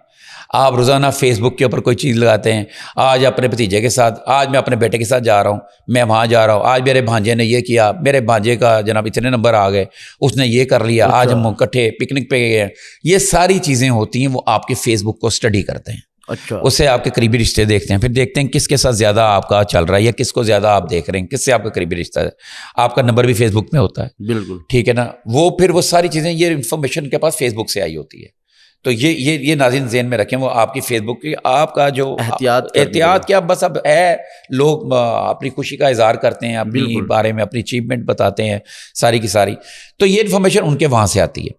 آپ روزانہ فیس بک کے اوپر کوئی چیز لگاتے ہیں، آج اپنے بھتیجے کے ساتھ، آج میں اپنے بیٹے کے ساتھ جا رہا ہوں، میں وہاں جا رہا ہوں، آج میرے بھانجے نے یہ کیا، میرے بھانجے کا جناب اتنے نمبر آ گئے، اس نے یہ کر لیا، آج ہم اکٹھے پکنک پہ گئے ہیں. یہ ساری چیزیں ہوتی ہیں، وہ آپ کے فیس بک کو اسٹڈی کرتے ہیں. اچھا اس سے آپ کے قریبی رشتے دیکھتے ہیں، پھر دیکھتے ہیں کس کے ساتھ زیادہ آپ کا چل رہا ہے یا کس کو زیادہ آپ دیکھ رہے ہیں، کس سے آپ کا قریبی رشتہ ہے. آپ کا نمبر بھی فیس بک میں ہوتا ہے، بالکل ٹھیک ہے نا. وہ پھر وہ ساری چیزیں یہ انفارمیشن کے پاس فیس بک سے آئی ہوتی ہے. تو یہ ناظرین ذہن میں رکھیں، وہ آپ کی فیس بک کی آپ کا جو احتیاط کیا بس اب ہے. لوگ اپنی خوشی کا اظہار کرتے ہیں، اپنی بارے میں اپنی اچیومنٹ بتاتے ہیں ساری کی ساری، تو یہ انفارمیشن ان کے وہاں سے آتی ہے.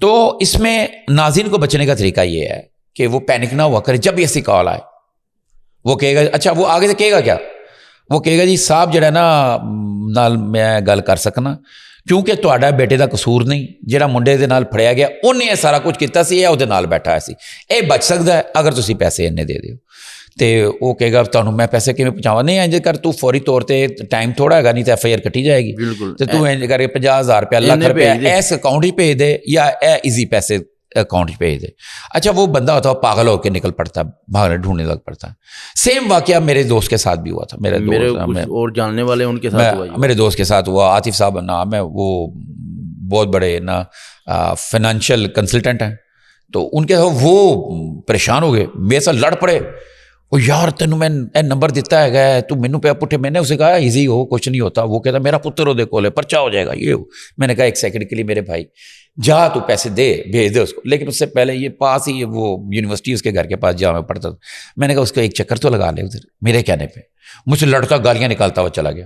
تو اس میں ناظرین کو بچنے کا طریقہ یہ ہے کہ وہ پینک نہ ہوا کرے. جب ایسی کال آئے وہ کہے گا، اچھا وہ آگے سے کہے گا کیا، وہ کہے گا جی صاحب جڑا نا نال میں گل کر سکنا کیونکہ تہاڈا بیٹے دا قصور نہیں، جڑا منڈے دے نال پھڑیا گیا انہیں سارا کچھ کیتا سی، اودے نال بیٹھا سی، اے بچ سکدا ہے اگر تسی پیسے اننے دے دیو. تے وہ کہے گا تانوں میں پیسے کیویں پہنچاواں؟ نہیں انج کر تو فوری طور تے ٹائم تھوڑا ہے گا، نہیں تے ایف آئی آر کٹی جائے گی. تے تو انج کر 50,000 روپیہ لاکھ روپیہ ایس اکاؤنٹ ہی بھیج دے یا اے ایزی پیسے اکاؤنٹ بھیج دے. اچھا وہ بندہ ہوتا ہے پاگل ہو کے نکل پڑتا ہے، بھاگنے ڈھونڈنے لگ پڑتا ہے. سیم واقعہ میرے دوست کے ساتھ بھی ہوا تھا. میرے اور جاننے والے ان کے ساتھ ہوا، میرے دوست کے ساتھ ہوا. عاطف صاحب نام ہے، وہ بہت بڑے نا فائنینشیل کنسلٹنٹ ہیں. تو ان کے وہ پریشان ہو گئے، میرے ساتھ لڑ پڑے. وہ یار تینوں میں نمبر دیتا ہے گیا تو مینوں پہ پٹھے. میں نے اسے کہا ایزی ہو، کچھ نہیں ہوتا. وہ کہتا میرا پتر دے کولے پرچہ ہو جائے گا یہ ہو. میں نے کہا ایک سیکنڈ کے لیے میرے بھائی جا تو پیسے دے، بھیج دے اس کو. لیکن اس سے پہلے یہ پاس ہی وہ یونیورسٹی اس کے گھر کے پاس جہاں میں پڑھتا تھا، میں نے کہا اس کو ایک چکر تو لگا لے ادھر. میرے کہنے پہ مجھ سے لڑکا گالیاں نکالتا ہوا چلا گیا.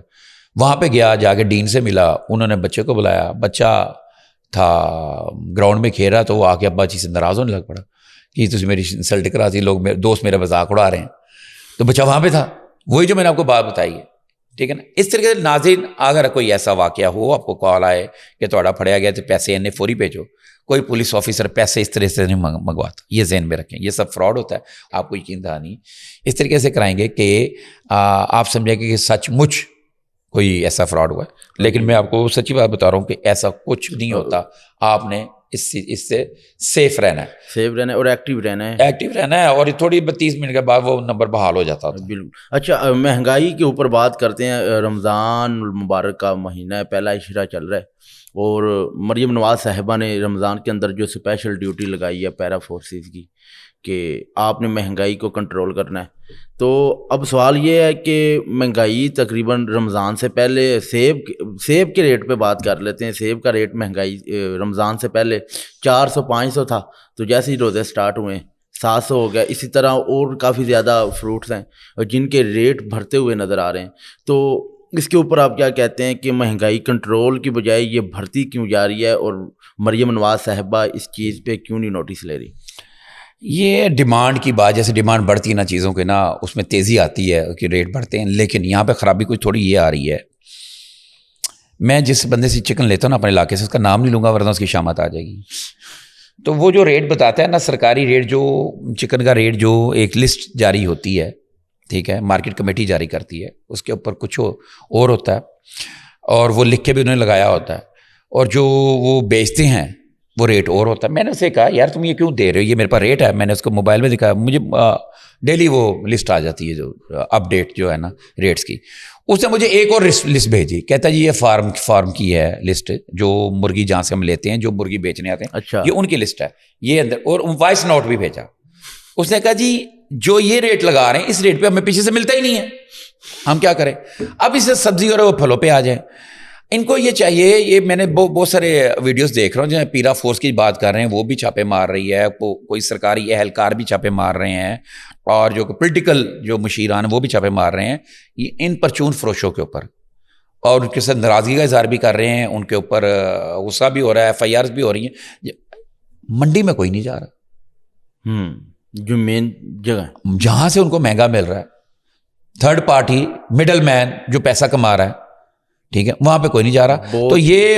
وہاں پہ گیا، جا کے ڈین سے ملا، انہوں نے بچے کو بلایا. بچہ تھا گراؤنڈ میں کھیل رہا تو وہ آ کے ابا جی سے ناراض ہونے لگ پڑا کہ تجھے میری انسلٹ کرا دی، لوگ دوست میرا مذاق اڑا رہے ہیں. تو بچہ وہاں پہ تھا، وہی جو میں نے آپ کو بات بتائی ہے، ٹھیک ہے نا. اس طریقے سے ناظرین اگر کوئی ایسا واقعہ ہو، آپ کو کال آئے کہ تھوڑا پھڑیا گیا تو پیسے انہیں فوری بھیجو. کوئی پولیس آفیسر پیسے اس طرح سے نہیں منگواتا، یہ ذہن میں رکھیں. یہ سب فراڈ ہوتا ہے، آپ کو یقین دہانی اس طریقے سے کرائیں گے کہ آپ سمجھیں کہ سچ مچ کوئی ایسا فراڈ ہوا ہے. لیکن میں آپ کو سچی بات بتا رہا ہوں کہ ایسا کچھ نہیں ہوتا. آپ نے اس سے سیف رہنا ہے اور ایکٹیو رہنا ہے اور تھوڑی 30 منٹ کے بعد وہ نمبر بحال ہو جاتا ہے. بالکل. اچھا مہنگائی کے اوپر بات کرتے ہیں. رمضان المبارک کا مہینہ ہے، پہلا عشرہ چل رہا ہے اور مریم نواز صاحبہ نے رمضان کے اندر جو اسپیشل ڈیوٹی لگائی ہے پیرا فورسز کی کہ آپ نے مہنگائی کو کنٹرول کرنا ہے. تو اب سوال یہ ہے کہ مہنگائی تقریباً رمضان سے پہلے سیب کے ریٹ پہ بات کر لیتے ہیں. سیب کا ریٹ مہنگائی رمضان سے پہلے 400-500 تھا، تو جیسے ہی روزے سٹارٹ ہوئے 700 ہو گیا. اسی طرح اور کافی زیادہ فروٹس ہیں جن کے ریٹ بڑھتے ہوئے نظر آ رہے ہیں. تو اس کے اوپر آپ کیا کہتے ہیں کہ مہنگائی کنٹرول کی بجائے یہ بڑھتی کیوں جا رہی ہے اور مریم نواز صاحبہ اس چیز پہ کیوں نہیں نوٹس لے رہی؟ یہ ڈیمانڈ کی بات، جیسے ڈیمانڈ بڑھتی ہے نا چیزوں کے نا، اس میں تیزی آتی ہے کہ ریٹ بڑھتے ہیں. لیکن یہاں پہ خرابی کوئی تھوڑی یہ آ رہی ہے، میں جس بندے سے چکن لیتا ہوں نا اپنے علاقے سے، اس کا نام نہیں لوں گا ورنہ اس کی شامت آ جائے گی. تو وہ جو ریٹ بتاتا ہے نا، سرکاری ریٹ جو چکن کا ریٹ جو ایک لسٹ جاری ہوتی ہے، ٹھیک ہے، مارکیٹ کمیٹی جاری کرتی ہے، اس کے اوپر کچھ اور ہوتا ہے اور وہ لکھ کے بھی انہوں نے لگایا ہوتا ہے، اور جو وہ بیچتے ہیں وہ ریٹ اور ہوتا ہے. میں نے اسے کہا یار تم یہ کیوں دے رہے ہو، یہ میرے پاس ریٹ ہے. میں نے اس کو موبائل میں دکھایا، مجھے ڈیلی وہ لسٹ آ جاتی ہے جو اپڈیٹ جو ہے نا ریٹس کی. اس نے مجھے ایک اور لسٹ بھیجی، کہتا ہے جی یہ فارم کی ہے لسٹ، جو مرغی جہاں سے ہم لیتے ہیں، جو مرغی بیچنے آتے ہیں، اچھا یہ ان کی لسٹ ہے یہ اندر. اور وائس نوٹ بھی بھیجا. اس نے کہا جی جو یہ ریٹ لگا رہے ہیں اس ریٹ پہ ہمیں پیچھے سے ملتا ہی نہیں ہے، ہم کیا کریں. اب اس سے سبزی اور وہ پھلوں پہ آ جائیں. ان کو یہ چاہیے، یہ میں نے بہت سارے ویڈیوز دیکھ رہا ہوں جہاں پیرا فورس کی بات کر رہے ہیں، وہ بھی چھاپے مار رہی ہے، کوئی سرکاری اہلکار بھی چھاپے مار رہے ہیں، اور جو پولیٹیکل جو مشیران ہیں وہ بھی چھاپے مار رہے ہیں یہ ان پرچون فروشوں کے اوپر، اور ان کے ساتھ ناراضگی کا اظہار بھی کر رہے ہیں. ان کے اوپر غصہ بھی ہو رہا ہے، FIRs بھی ہو رہی ہیں. منڈی میں کوئی نہیں جا رہا، جو مین جگہ جہاں سے ان کو مہنگا مل رہا ہے، تھرڈ پارٹی مڈل مین جو پیسہ کما رہا ہے، ٹھیک ہے، وہاں پہ کوئی نہیں جا رہا. تو یہ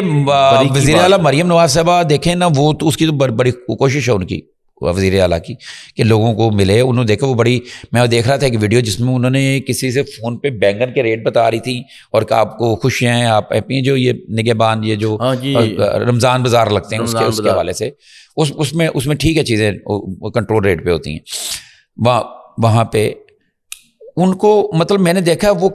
وزیر اعلیٰ مریم نواز صاحبہ دیکھیں نا، وہ تو اس کی تو بڑی کوشش ہے ان کی، وزیر اعلیٰ کی، کہ لوگوں کو ملے. انہوں نے دیکھا وہ بڑی، میں دیکھ رہا تھا ایک ویڈیو جس میں انہوں نے کسی سے فون پہ بینگن کے ریٹ بتا رہی تھی اور کہ آپ کو خوش ہیں، آپ ہیپی ہیں، جو یہ نگہبان یہ جو رمضان بازار لگتے ہیں اس کے حوالے سے، اس میں ٹھیک ہے چیزیں کنٹرول ریٹ پہ ہوتی ہیں. وہاں پہ ان کو مطلب میں نے دیکھا وہ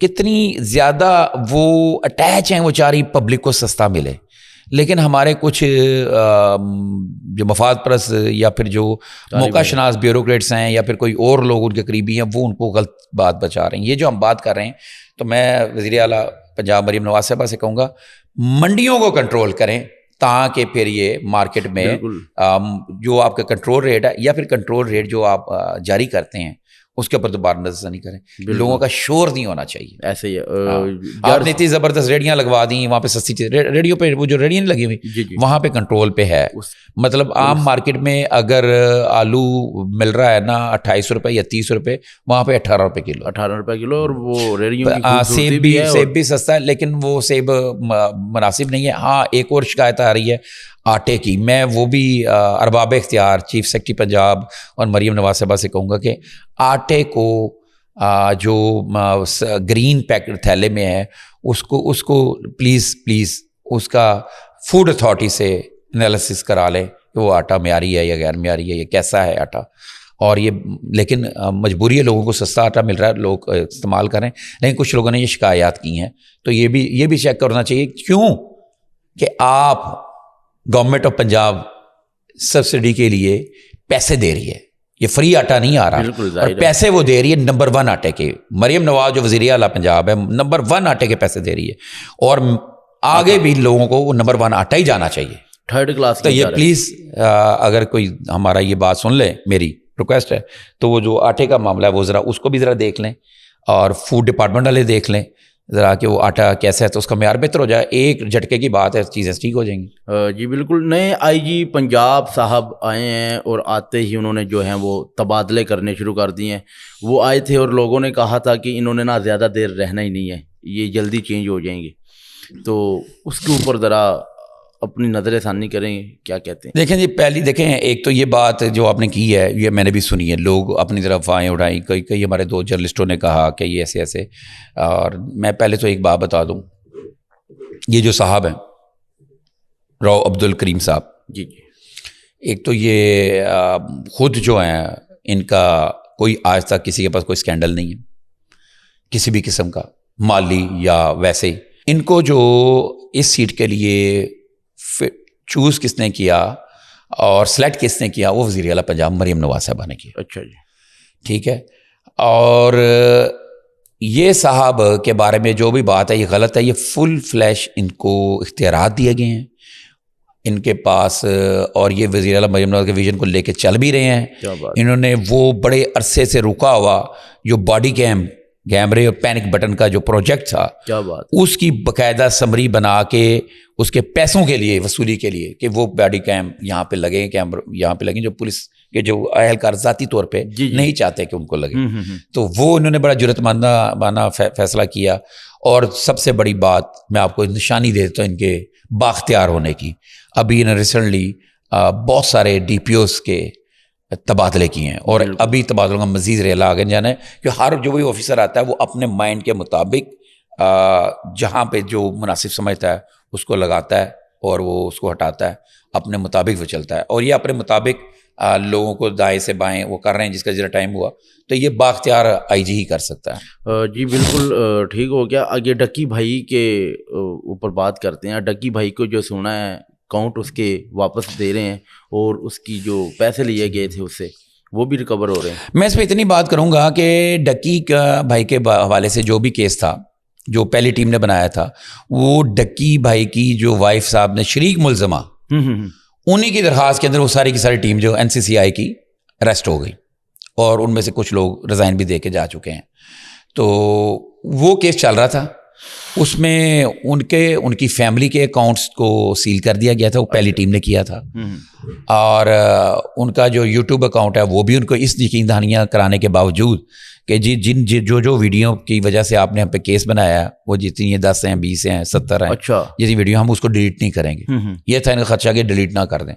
کتنی زیادہ وہ اٹیچ ہیں، وہ چاہ رہی پبلک کو سستا ملے. لیکن ہمارے کچھ جو مفاد پرست یا پھر جو موقع شناس بیوروکریٹس ہیں یا پھر کوئی اور لوگ ان کے قریبی ہیں، وہ ان کو غلط بات بچا رہے ہیں. یہ جو ہم بات کر رہے ہیں، تو میں وزیر اعلیٰ پنجاب مریم نواز صاحبہ سے کہوں گا منڈیوں کو کنٹرول کریں، تاکہ پھر یہ مارکیٹ میں جو آپ کا کنٹرول ریٹ ہے یا پھر کنٹرول ریٹ جو آپ جاری کرتے ہیں اس کے اوپر دوبارہ نظر نہیں کریں. لوگوں کا شور نہیں ہونا چاہیے. ایسے ہی آپ نے اتنی زبردست ریڑیاں لگوا دی وہاں پہ، سستی چیز ریڈیو پہ، وہ جو ریڑیاں لگی ہوئی وہاں پہ کنٹرول پہ ہے. مطلب عام مارکیٹ میں اگر آلو مل رہا ہے نا 28 روپے یا 30 روپے، وہاں پہ 18 روپے کلو، 18 روپے کلو. اور وہ ریڑیوں سیب بھی سستا ہے، لیکن وہ سیب مناسب نہیں ہے. ہاں ایک اور شکایت آ رہی ہے آٹے کی. میں وہ بھی ارباب اختیار چیف سیکرٹری پنجاب اور مریم نواز صاحبہ سے کہوں گا کہ آٹے کو جو گرین پیکٹ تھیلے میں ہے اس کو پلیز اس کا فوڈ اتھارٹی سے انالیسس کرا لیں کہ وہ آٹا معیاری ہے یا غیر معیاری ہے، یہ کیسا ہے آٹا. اور یہ لیکن مجبوری ہے، لوگوں کو سستا آٹا مل رہا ہے، لوگ استعمال کریں. لیکن کچھ لوگوں نے یہ شکایات کی ہیں، تو یہ بھی چیک کرنا چاہیے. کیوں کہ آپ گورنمنٹ آف پنجاب سبسڈی کے لیے پیسے دے رہی ہے، یہ فری آٹا نہیں آ رہا، اور پیسے وہ دے رہی ہے نمبر 1 آٹے کے. مریم نواز جو وزیر اعلیٰ پنجاب ہے، نمبر 1 آٹے کے پیسے دے رہی ہے، اور آگے بھی لوگوں کو وہ نمبر 1 آٹا ہی جانا چاہیے، تھرڈ کلاس. تو یہ پلیز اگر کوئی ہمارا یہ بات سن لے، میری ریکویسٹ ہے، تو وہ جو آٹے کا معاملہ ہے وہ ذرا اس کو بھی ذرا دیکھ لیں، اور فوڈ ڈپارٹمنٹ والے دیکھ لیں ذرا کہ وہ آٹا کیسا ہے، تو اس کا معیار بہتر ہو جائے. ایک جھٹکے کی بات ہے، چیزیں ٹھیک ہو جائیں گی. جی بالکل. نئے IG پنجاب صاحب آئے ہیں اور آتے ہی انہوں نے جو ہیں وہ تبادلے کرنے شروع کر دیے ہیں. وہ آئے تھے اور لوگوں نے کہا تھا کہ انہوں نے نا زیادہ دیر رہنا ہی نہیں ہے، یہ جلدی چینج ہو جائیں گے. تو اس کے اوپر ذرا اپنی نظر ثانی کریں، کیا کہتے ہیں؟ دیکھیں جی، پہلی دیکھیں ایک تو یہ بات جو آپ نے کی ہے یہ میں نے بھی سنی ہے، لوگ اپنی طرف آئیں اڑائیں، کئی ہمارے 2 جرنلسٹوں نے کہا کہ یہ ایسے. اور میں پہلے تو ایک بات بتا دوں، یہ جو صاحب ہیں راؤ عبد الکریم صاحب، جی ایک تو یہ خود جو ہیں ان کا کوئی آج تک کسی کے پاس کوئی اسکینڈل نہیں ہے کسی بھی قسم کا، مالی یا ویسے ہی. ان کو جو اس سیٹ کے لیے چوز کس نے کیا اور سلیکٹ کس نے کیا، وہ وزیر اعلیٰ پنجاب مریم نواز صاحبہ نے کیا. اچھا جی، ٹھیک ہے. اور یہ صاحب کے بارے میں جو بھی بات ہے یہ غلط ہے. یہ فل فلیش ان کو اختیارات دیے گئے ہیں ان کے پاس، اور یہ وزیر اعلیٰ مریم نواز کے ویژن کو لے کے چل بھی رہے ہیں. انہوں نے وہ بڑے عرصے سے رکا ہوا جو باڈی کیم کیمرے اور پینک بٹن کا جو پروجیکٹ تھا، کیا بات، اس کی باقاعدہ سمری بنا کے اس کے پیسوں کے لیے وصولی کے لیے کہ وہ باڈی کیم یہاں پہ لگیں، کیمرہ یہاں پہ لگیں، جو پولیس کے جو اہلکار ذاتی طور پہ نہیں چاہتے کہ ان کو لگے، تو وہ انہوں نے بڑا جرأت مندانہ فیصلہ کیا. اور سب سے بڑی بات میں آپ کو نشانی دیتا ہوں ان کے بااختیار ہونے کی. ابھی انہوں نے ریسنٹلی بہت سارے ڈی پی اوز کے تبادلے کیے ہیں، اور ابھی تبادلوں کا مزید ریلا آگے جانا ہے کہ ہر جو بھی آفیسر آتا ہے وہ اپنے مائنڈ کے مطابق جہاں پہ جو مناسب سمجھتا ہے اس کو لگاتا ہے اور وہ اس کو ہٹاتا ہے، اپنے مطابق وہ چلتا ہے. اور یہ اپنے مطابق لوگوں کو دائیں سے بائیں وہ کر رہے ہیں. جس کا ذرا ٹائم ہوا تو یہ بااختیار آئی جی ہی کر سکتا ہے. جی بالکل ٹھیک ہو گیا. آگے ڈکی بھائی کے اوپر بات کرتے ہیں. ڈکی بھائی کو جو سنا ہے اکاؤنٹ اس کے واپس دے رہے ہیں، اور اس کی جو پیسے لیے گئے تھے اس سے وہ بھی ریکور ہو رہے ہیں. میں اس پہ اتنی بات کروں گا کہ ڈکی کا بھائی کے حوالے سے جو بھی کیس تھا جو پہلی ٹیم نے بنایا تھا، وہ ڈکی بھائی کی جو وائف صاحب نے شریک ملزمہ انہی کی درخواست کے اندر وہ ساری کی ساری ٹیم جو این سی سی آئی کی اریسٹ ہو گئی، اور ان میں سے کچھ لوگ ریزائن بھی دے کے جا چکے ہیں. تو وہ کیس چل رہا تھا، اس میں ان کی فیملی کے اکاؤنٹس کو سیل کر دیا گیا تھا. وہ پہلی ٹیم نے کیا تھا، اور ان کا جو یوٹیوب اکاؤنٹ ہے وہ بھی ان کو اس یقین دہانیاں کرانے کے باوجود کہ جو ویڈیو کی وجہ سے آپ نے ہم پہ کیس بنایا ہے وہ جتنی 10 ہیں 20 ہیں 70 ہیں، اچھا یہ ویڈیو ہم اس کو ڈیلیٹ نہیں کریں گے. یہ تھا ان کا خدشہ کہ ڈیلیٹ نہ کر دیں.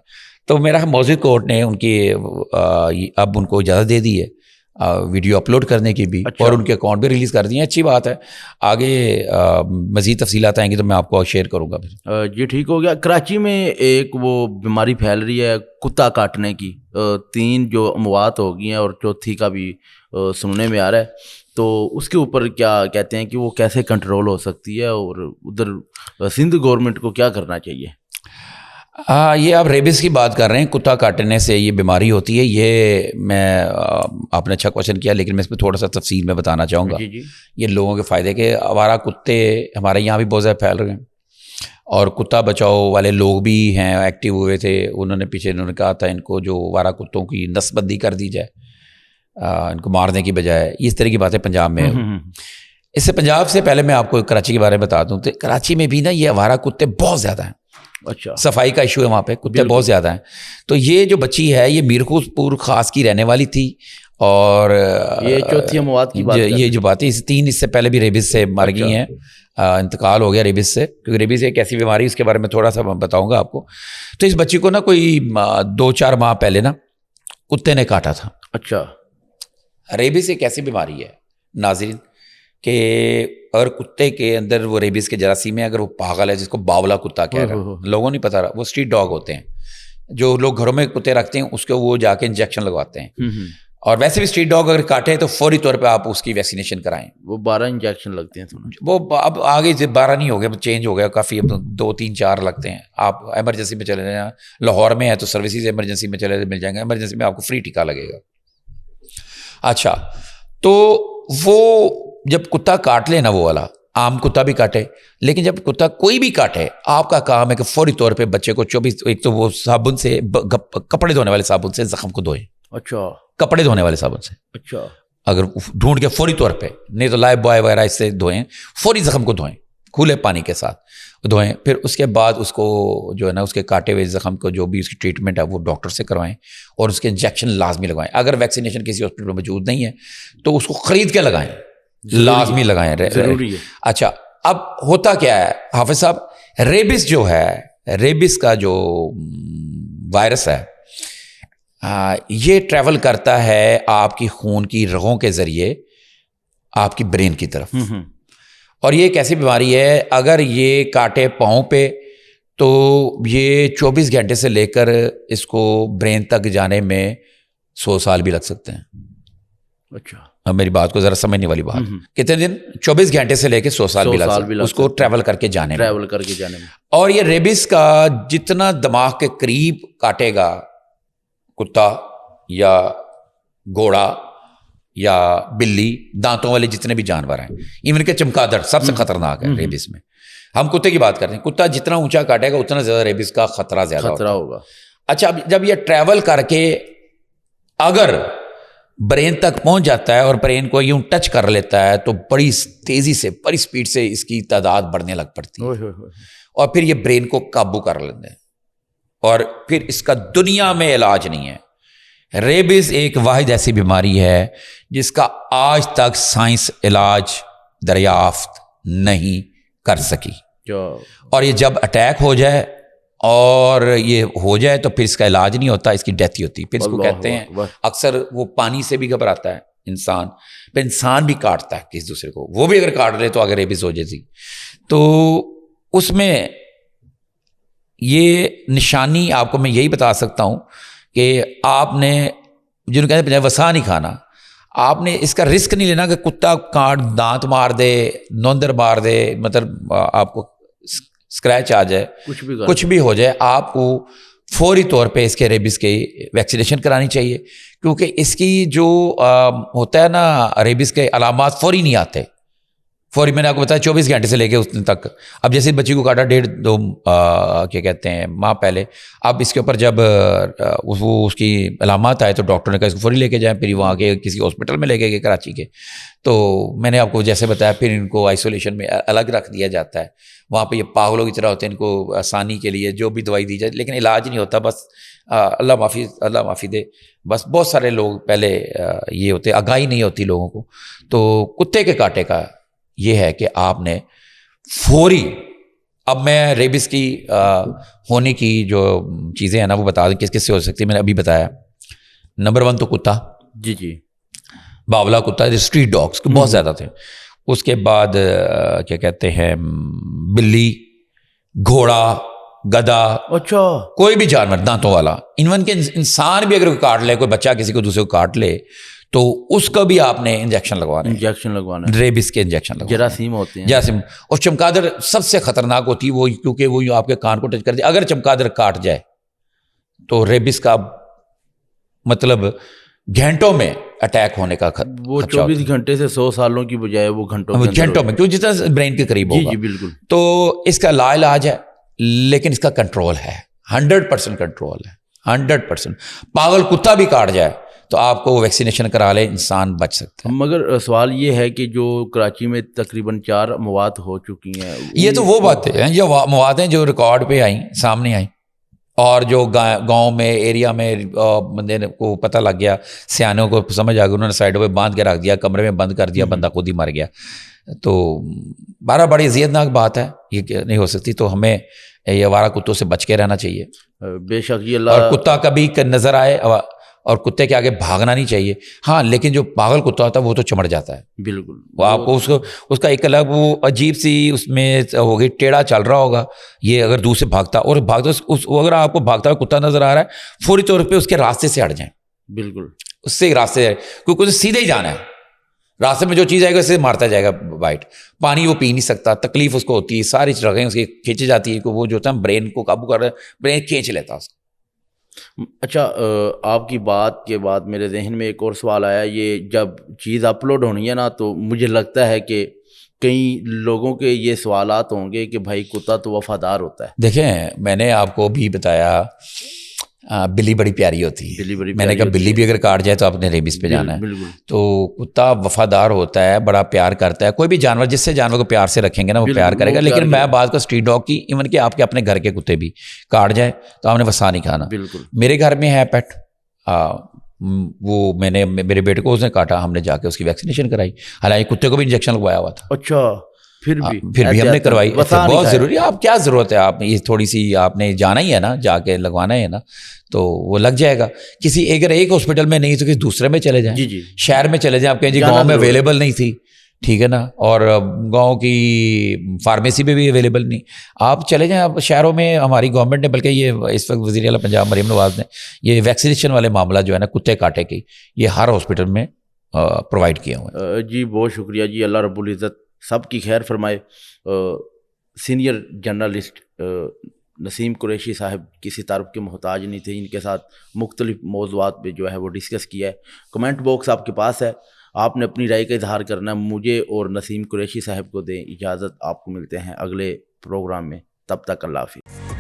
تو میرا موضوع کورٹ نے ان کی اب ان کو اجازت دے دی ہے ویڈیو اپلوڈ کرنے کی بھی، اور ان کے اکاؤنٹ بھی ریلیز کر دیے ہیں. اچھی بات ہے. آگے مزید تفصیلات آئیں گی تو میں آپ کو شیئر کروں گا پھر. جی ٹھیک ہو گیا. کراچی میں ایک وہ بیماری پھیل رہی ہے کتا کاٹنے کی، 3 جو اموات ہو گئی ہیں اور چوتھی کا بھی سننے میں آ رہا ہے. تو اس کے اوپر کیا کہتے ہیں کہ وہ کیسے کنٹرول ہو سکتی ہے، اور ادھر سندھ گورنمنٹ کو کیا کرنا چاہیے؟ یہ آپ ریبس کی بات کر رہے ہیں. کتا کاٹنے سے یہ بیماری ہوتی ہے. یہ میں آپ نے اچھا کوشچن کیا، لیکن میں اس پہ تھوڑا سا تفصیل میں بتانا چاہوں گا. جی یہ لوگوں کے فائدے کے آوارہ کتے ہمارے یہاں بھی بہت زیادہ پھیل رہے ہیں، اور کتا بچاؤ والے لوگ بھی ہیں ایکٹیو ہوئے تھے. انہوں نے پیچھے انہوں نے کہا تھا ان کو جو آوارہ کتوں کی نسل بندی کر دی جائے، ان کو مارنے کی بجائے. اس طرح کی باتیں پنجاب میں اس سے پنجاب سے پہلے میں آپ کو کراچی کے بارے میں بتا دوں. تو کراچی میں بھی نا یہ آوارہ کتے بہت زیادہ ہیں. اچھا، صفائی کا ایشو ہے وہاں پہ، کتے بہت زیادہ ہیں. تو یہ جو بچی ہے یہ میرخوس پور خاص کی رہنے والی تھی، اور یہ چوتھی اموات کی بات یہ جو باتیں 3 اس سے پہلے بھی ریبس سے مر گئی ہیں. انتقال ہو گیا ریبس سے، کیونکہ ریبس ایک ایسی بیماری اس کے بارے میں تھوڑا سا بتاؤں گا آپ کو. تو اس بچی کو نا کوئی 2-4 ماہ پہلے نا کتے نے کاٹا تھا. اچھا، ریبس ایک ایسی بیماری ہے ناظرین کہ اگر کتے کے اندر وہ ریبس کے جراثیم ہے، اگر وہ پاگل ہے، جس کو باولا کتا کہہ رہا ہے، لوگوں نہیں پتا رہا، وہ اسٹریٹ ڈاگ ہوتے ہیں جو لوگ گھروں میں کتے رکھتے ہیں، اس کو وہ جا کے انجیکشن لگواتے ہیں. اور ویسے بھی اسٹریٹ ڈاگ اگر کاٹے تو فوری طور پہ آپ اس کی ویکسینیشن کرائیں. وہ 12 انجیکشن لگتے ہیں. وہ اب آگے 12 نہیں ہو گیا، چینج ہو گیا کافی، اب 2-3-4 لگتے ہیں. آپ ایمرجنسی میں چلے جائیں، لاہور میں ہے تو سروسز ایمرجنسی میں چلے مل جائیں گے، ایمرجنسی میں آپ کو فری ٹیکا لگے گا. اچھا، تو وہ جب کتا کاٹ لے نا، وہ والا عام کتا بھی کاٹے، لیکن جب کتا کوئی بھی کاٹے، آپ کا کام ہے کہ فوری طور پہ بچے کو 24 ایک تو وہ صابن سے کپڑے دھونے والے صابن سے زخم کو دھوئیں. اچھا، کپڑے دھونے والے صابن سے، اچھا، اگر ڈھونڈ کے فوری طور پہ، نہیں تو لائف بوائے وغیرہ اس سے دھوئیں، فوری زخم کو دھوئیں کھلے پانی کے ساتھ دھوئیں. پھر اس کے بعد اس کو جو ہے نا اس کے کاٹے ہوئے زخم کو جو بھی اس کی ٹریٹمنٹ ہے وہ ڈاکٹر سے کروائیں، اور اس کے انجیکشن لازمی لگوائیں. اگر ویکسینیشن کسی ہاسپٹل میں موجود نہیں ہے تو اس کو خرید کے لگائیں، لازمی لگائیں، ضروری ہے. اچھا، اب ہوتا کیا ہے حافظ صاحب، ریبس جو ہے، ریبس کا جو وائرس ہے یہ ٹریول کرتا ہے آپ کی خون کی رگوں کے ذریعے آپ کی برین کی طرف. اور یہ ایک ایسی بیماری ہے اگر یہ کاٹے پاؤں پہ تو یہ 24 گھنٹے سے لے کر اس کو برین تک جانے میں 100 سال بھی لگ سکتے ہیں. اچھا، اب میری بات کو ذرا سمجھنے والی بات، کتنے دن؟ 24 گھنٹے سے لے کے 100 سال بھی لگ سکتے ہیں اس کو ٹریول کر کے جانے میں. اور یہ ریبس کا جتنا دماغ کے قریب کاٹے گا کتا یا گھوڑا یا بلی، دانتوں والے جتنے بھی جانور ہیں، ایون کہ چمگادڑ سب سے خطرناک ہے ریبس میں. ہم کتے کی بات کرتے ہیں، کتا جتنا اونچا کاٹے گا اتنا زیادہ ریبس کا خطرہ زیادہ ہوگا. اچھا، اب جب یہ ٹریول کر کے اگر برین تک پہنچ جاتا ہے اور برین کو یوں ٹچ کر لیتا ہے تو بڑی تیزی سے بڑی سپیڈ سے اس کی تعداد بڑھنے لگ پڑتی ہے اور پھر یہ برین کو قابو کر لیتے ہیں اور پھر اس کا دنیا میں علاج نہیں ہے۔ ریبز ایک واحد ایسی بیماری ہے جس کا آج تک سائنس علاج دریافت نہیں کر سکی، اور یہ جب اٹیک ہو جائے اور یہ ہو جائے تو پھر اس کا علاج نہیں ہوتا، اس کی ڈیتھ ہی ہوتی ہے۔ پھر اس کو کہتے ہیں اکثر وہ پانی سے بھی گھبراتا ہے انسان، پھر انسان بھی کاٹتا ہے کسی دوسرے کو، وہ بھی اگر کاٹ لے تو اگر ریبز ہو جائے تو اس میں یہ نشانی آپ کو میں یہی بتا سکتا ہوں کہ آپ نے جنہوں کہتے ہیں وسا نہیں کھانا، آپ نے اس کا رسک نہیں لینا کہ کتا کاٹ دانت مار دے، نوندر مار دے، مطلب آپ کو اسکریچ آ جائے، کچھ بھی ہو جائے، آپ کو فوری طور پہ اس کے ریبز کی ویکسینیشن کرانی چاہیے، کیونکہ اس کی جو ہوتا ہے نا ریبز کے علامات فوری نہیں آتے، فوری میں نے آپ کو بتایا 24 گھنٹے سے لے کے اس دن تک۔ اب جیسے بچی کو کاٹا 1.5-2 کیا کہتے ہیں ماہ پہلے، اب اس کے اوپر جب وہ اس کی علامات آئے تو ڈاکٹر نے کہا اس کو فوری لے کے جائیں، پھر وہاں کے کسی ہاسپٹل میں لے کے گئے کراچی کے، تو میں نے آپ کو جیسے بتایا پھر ان کو آئسولیشن میں الگ رکھ دیا جاتا ہے، وہاں پہ یہ پاگلوں کی طرح ہوتے ہیں، ان کو آسانی کے لیے جو بھی دوائی دی جائے لیکن علاج نہیں ہوتا، بس اللہ معافی دے، بس بہت سارے لوگ پہلے یہ ہوتے، آگاہی نہیں ہوتی لوگوں کو۔ تو کتے کے کاٹے کا یہ ہے کہ آپ نے فوری، اب میں ریبز کی ہونے کی جو چیزیں ہیں نا وہ بتا دیں کس کس سے ہو سکتی ہے، میں نے ابھی بتایا۔ نمبر 1 تو کتا، جی باولا کتا، اسٹریٹ ڈاگس بہت زیادہ تھے، اس کے بعد کیا کہتے ہیں بلی، گھوڑا، گدھا، اچھا کوئی بھی جانور دانتوں والا، ایون کہ انسان بھی اگر کوئی کاٹ لے، کوئی بچہ کسی کو دوسرے کو کاٹ لے تو اس کا بھی آپ نے انجیکشن لگوانا ہے، ریبز کے انجیکشن لگوانا، جراثیم ہوتے ہیں، جراثیم۔ اور چمگادڑ سب سے خطرناک ہوتی ہے وہ، کیونکہ وہ آپ کے کان کو ٹچ کر دے، اگر چمگادڑ کاٹ جائے تو ریبز کا مطلب گھنٹوں میں اٹیک ہونے کا وہ 24 گھنٹے سے 100 سالوں کی بجائے وہ گھنٹوں میں، کیوں جتنا برین کے قریب ہوگا۔ جی بالکل۔ تو اس کا علاج ہے لیکن اس کا کنٹرول ہے، 100% کنٹرول ہے، 100%۔ پاگل کتا بھی کاٹ جائے تو آپ کو ویکسینیشن کرا لے، انسان بچ سکتا ہے۔ مگر سوال یہ ہے کہ جو کراچی میں تقریباً 4 مواد ہو چکی ہیں، یہ تو وہ باتیں ہیں، یہ مواد ہیں جو ریکارڈ پہ آئیں، سامنے آئیں، اور جو گاؤں میں ایریا میں بندے کو پتہ لگ گیا، سیانوں کو سمجھ آ گیا، انہوں نے سائڈوں پہ باندھ کے رکھ دیا، کمرے میں بند کر دیا، بندہ خود ہی مر گیا، تو بڑی اذیت ناک بات ہے، یہ نہیں ہو سکتی۔ تو ہمیں یہ آوارہ کتوں سے بچ کے رہنا چاہیے، بے شک۔ یہ اللہ، اور کتا کبھی نظر آئے اور کتے کے آگے بھاگنا نہیں چاہیے، ہاں، لیکن جو پاگل کتا ہوتا ہے وہ تو چمڑ جاتا ہے، بالکل، وہ آپ کو اس کا ایک الگ وہ عجیب سی اس میں ہوگی، ٹیڑھا چل رہا ہوگا، یہ اگر دور سے بھاگتا اگر آپ کو بھاگتا ہوا کتا نظر آ رہا ہے، فوری طور پہ اس کے راستے سے ہٹ جائیں، بالکل اس سے راستے، کیونکہ اسے سیدھے ہی جانا ہے، راستے میں جو چیز آئے گا اسے مارتا جائے گا بائٹ، پانی وہ پی نہیں سکتا، تکلیف اس کو ہوتی ہے، ساری رگیں اس کی کھینچی جاتی ہے، کہ وہ جو ہوتا ہے برین کو قابو کر رہا ہے، برین کھینچ لیتا ہے اس کو۔ اچھا، آپ کی بات کے بعد میرے ذہن میں ایک اور سوال آیا، یہ جب چیز اپلوڈ ہونی ہے نا تو مجھے لگتا ہے کہ کئی لوگوں کے یہ سوالات ہوں گے کہ بھائی کتا تو وفادار ہوتا ہے۔ دیکھیں، میں نے آپ کو بھی بتایا بلی بڑی پیاری ہوتی ہے، میں نے کہا بلی بھی اگر کاٹ جائے تو آپ نے ریبز پہ جانا ہے، تو کتا وفادار ہوتا ہے، بڑا پیار کرتا ہے، کوئی بھی جانور جس سے جانور کو پیار سے رکھیں گے نا وہ پیار کرے گا، لیکن میں بات کو اسٹریٹ ڈاگ کی، ایون کہ آپ کے اپنے گھر کے کتے بھی کاٹ جائے تو آپ نے وسا نہیں کھانا۔ میرے گھر میں ہے پیٹ، وہ میں نے میرے بیٹے کو اس نے کاٹا، ہم نے جا کے اس کی ویکسینیشن کرائی، حالانکہ کتے کو بھی انجیکشن لگوایا ہوا تھا۔ اچھا، پھر بھی ہم نے کروائی، بہت ضروری ہے۔ آپ کیا ضرورت ہے، آپ یہ تھوڑی سی آپ نے جانا ہی ہے نا، جا کے لگوانا ہے نا، تو وہ لگ جائے گا۔ اگر ایک ہاسپٹل میں نہیں تو کسی دوسرے میں چلے جائیں، شہر میں چلے جائیں، آپ کہیں جی گاؤں میں اویلیبل نہیں تھی، ٹھیک ہے نا، اور گاؤں کی فارمیسی میں بھی اویلیبل نہیں، آپ چلے جائیں۔ اب شہروں میں ہماری گورنمنٹ نے، بلکہ یہ اس وقت وزیر اعلیٰ پنجاب مریم نواز نے یہ ویکسینیشن والے معاملہ جو ہے نا کتے کاٹے کی، یہ ہر ہاسپٹل میں پرووائڈ کیے ہوئے ہیں۔ جی بہت شکریہ جی، اللہ رب العزت سب کی خیر فرمائے۔ سینئر جرنلسٹ نسیم قریشی صاحب کسی تعارف کے محتاج نہیں تھے، ان کے ساتھ مختلف موضوعات پہ جو ہے وہ ڈسکس کیا ہے۔ کمنٹ باکس آپ کے پاس ہے، آپ نے اپنی رائے کا اظہار کرنا ہے۔ مجھے اور نسیم قریشی صاحب کو دیں اجازت، آپ کو ملتے ہیں اگلے پروگرام میں، تب تک اللہ حافظ۔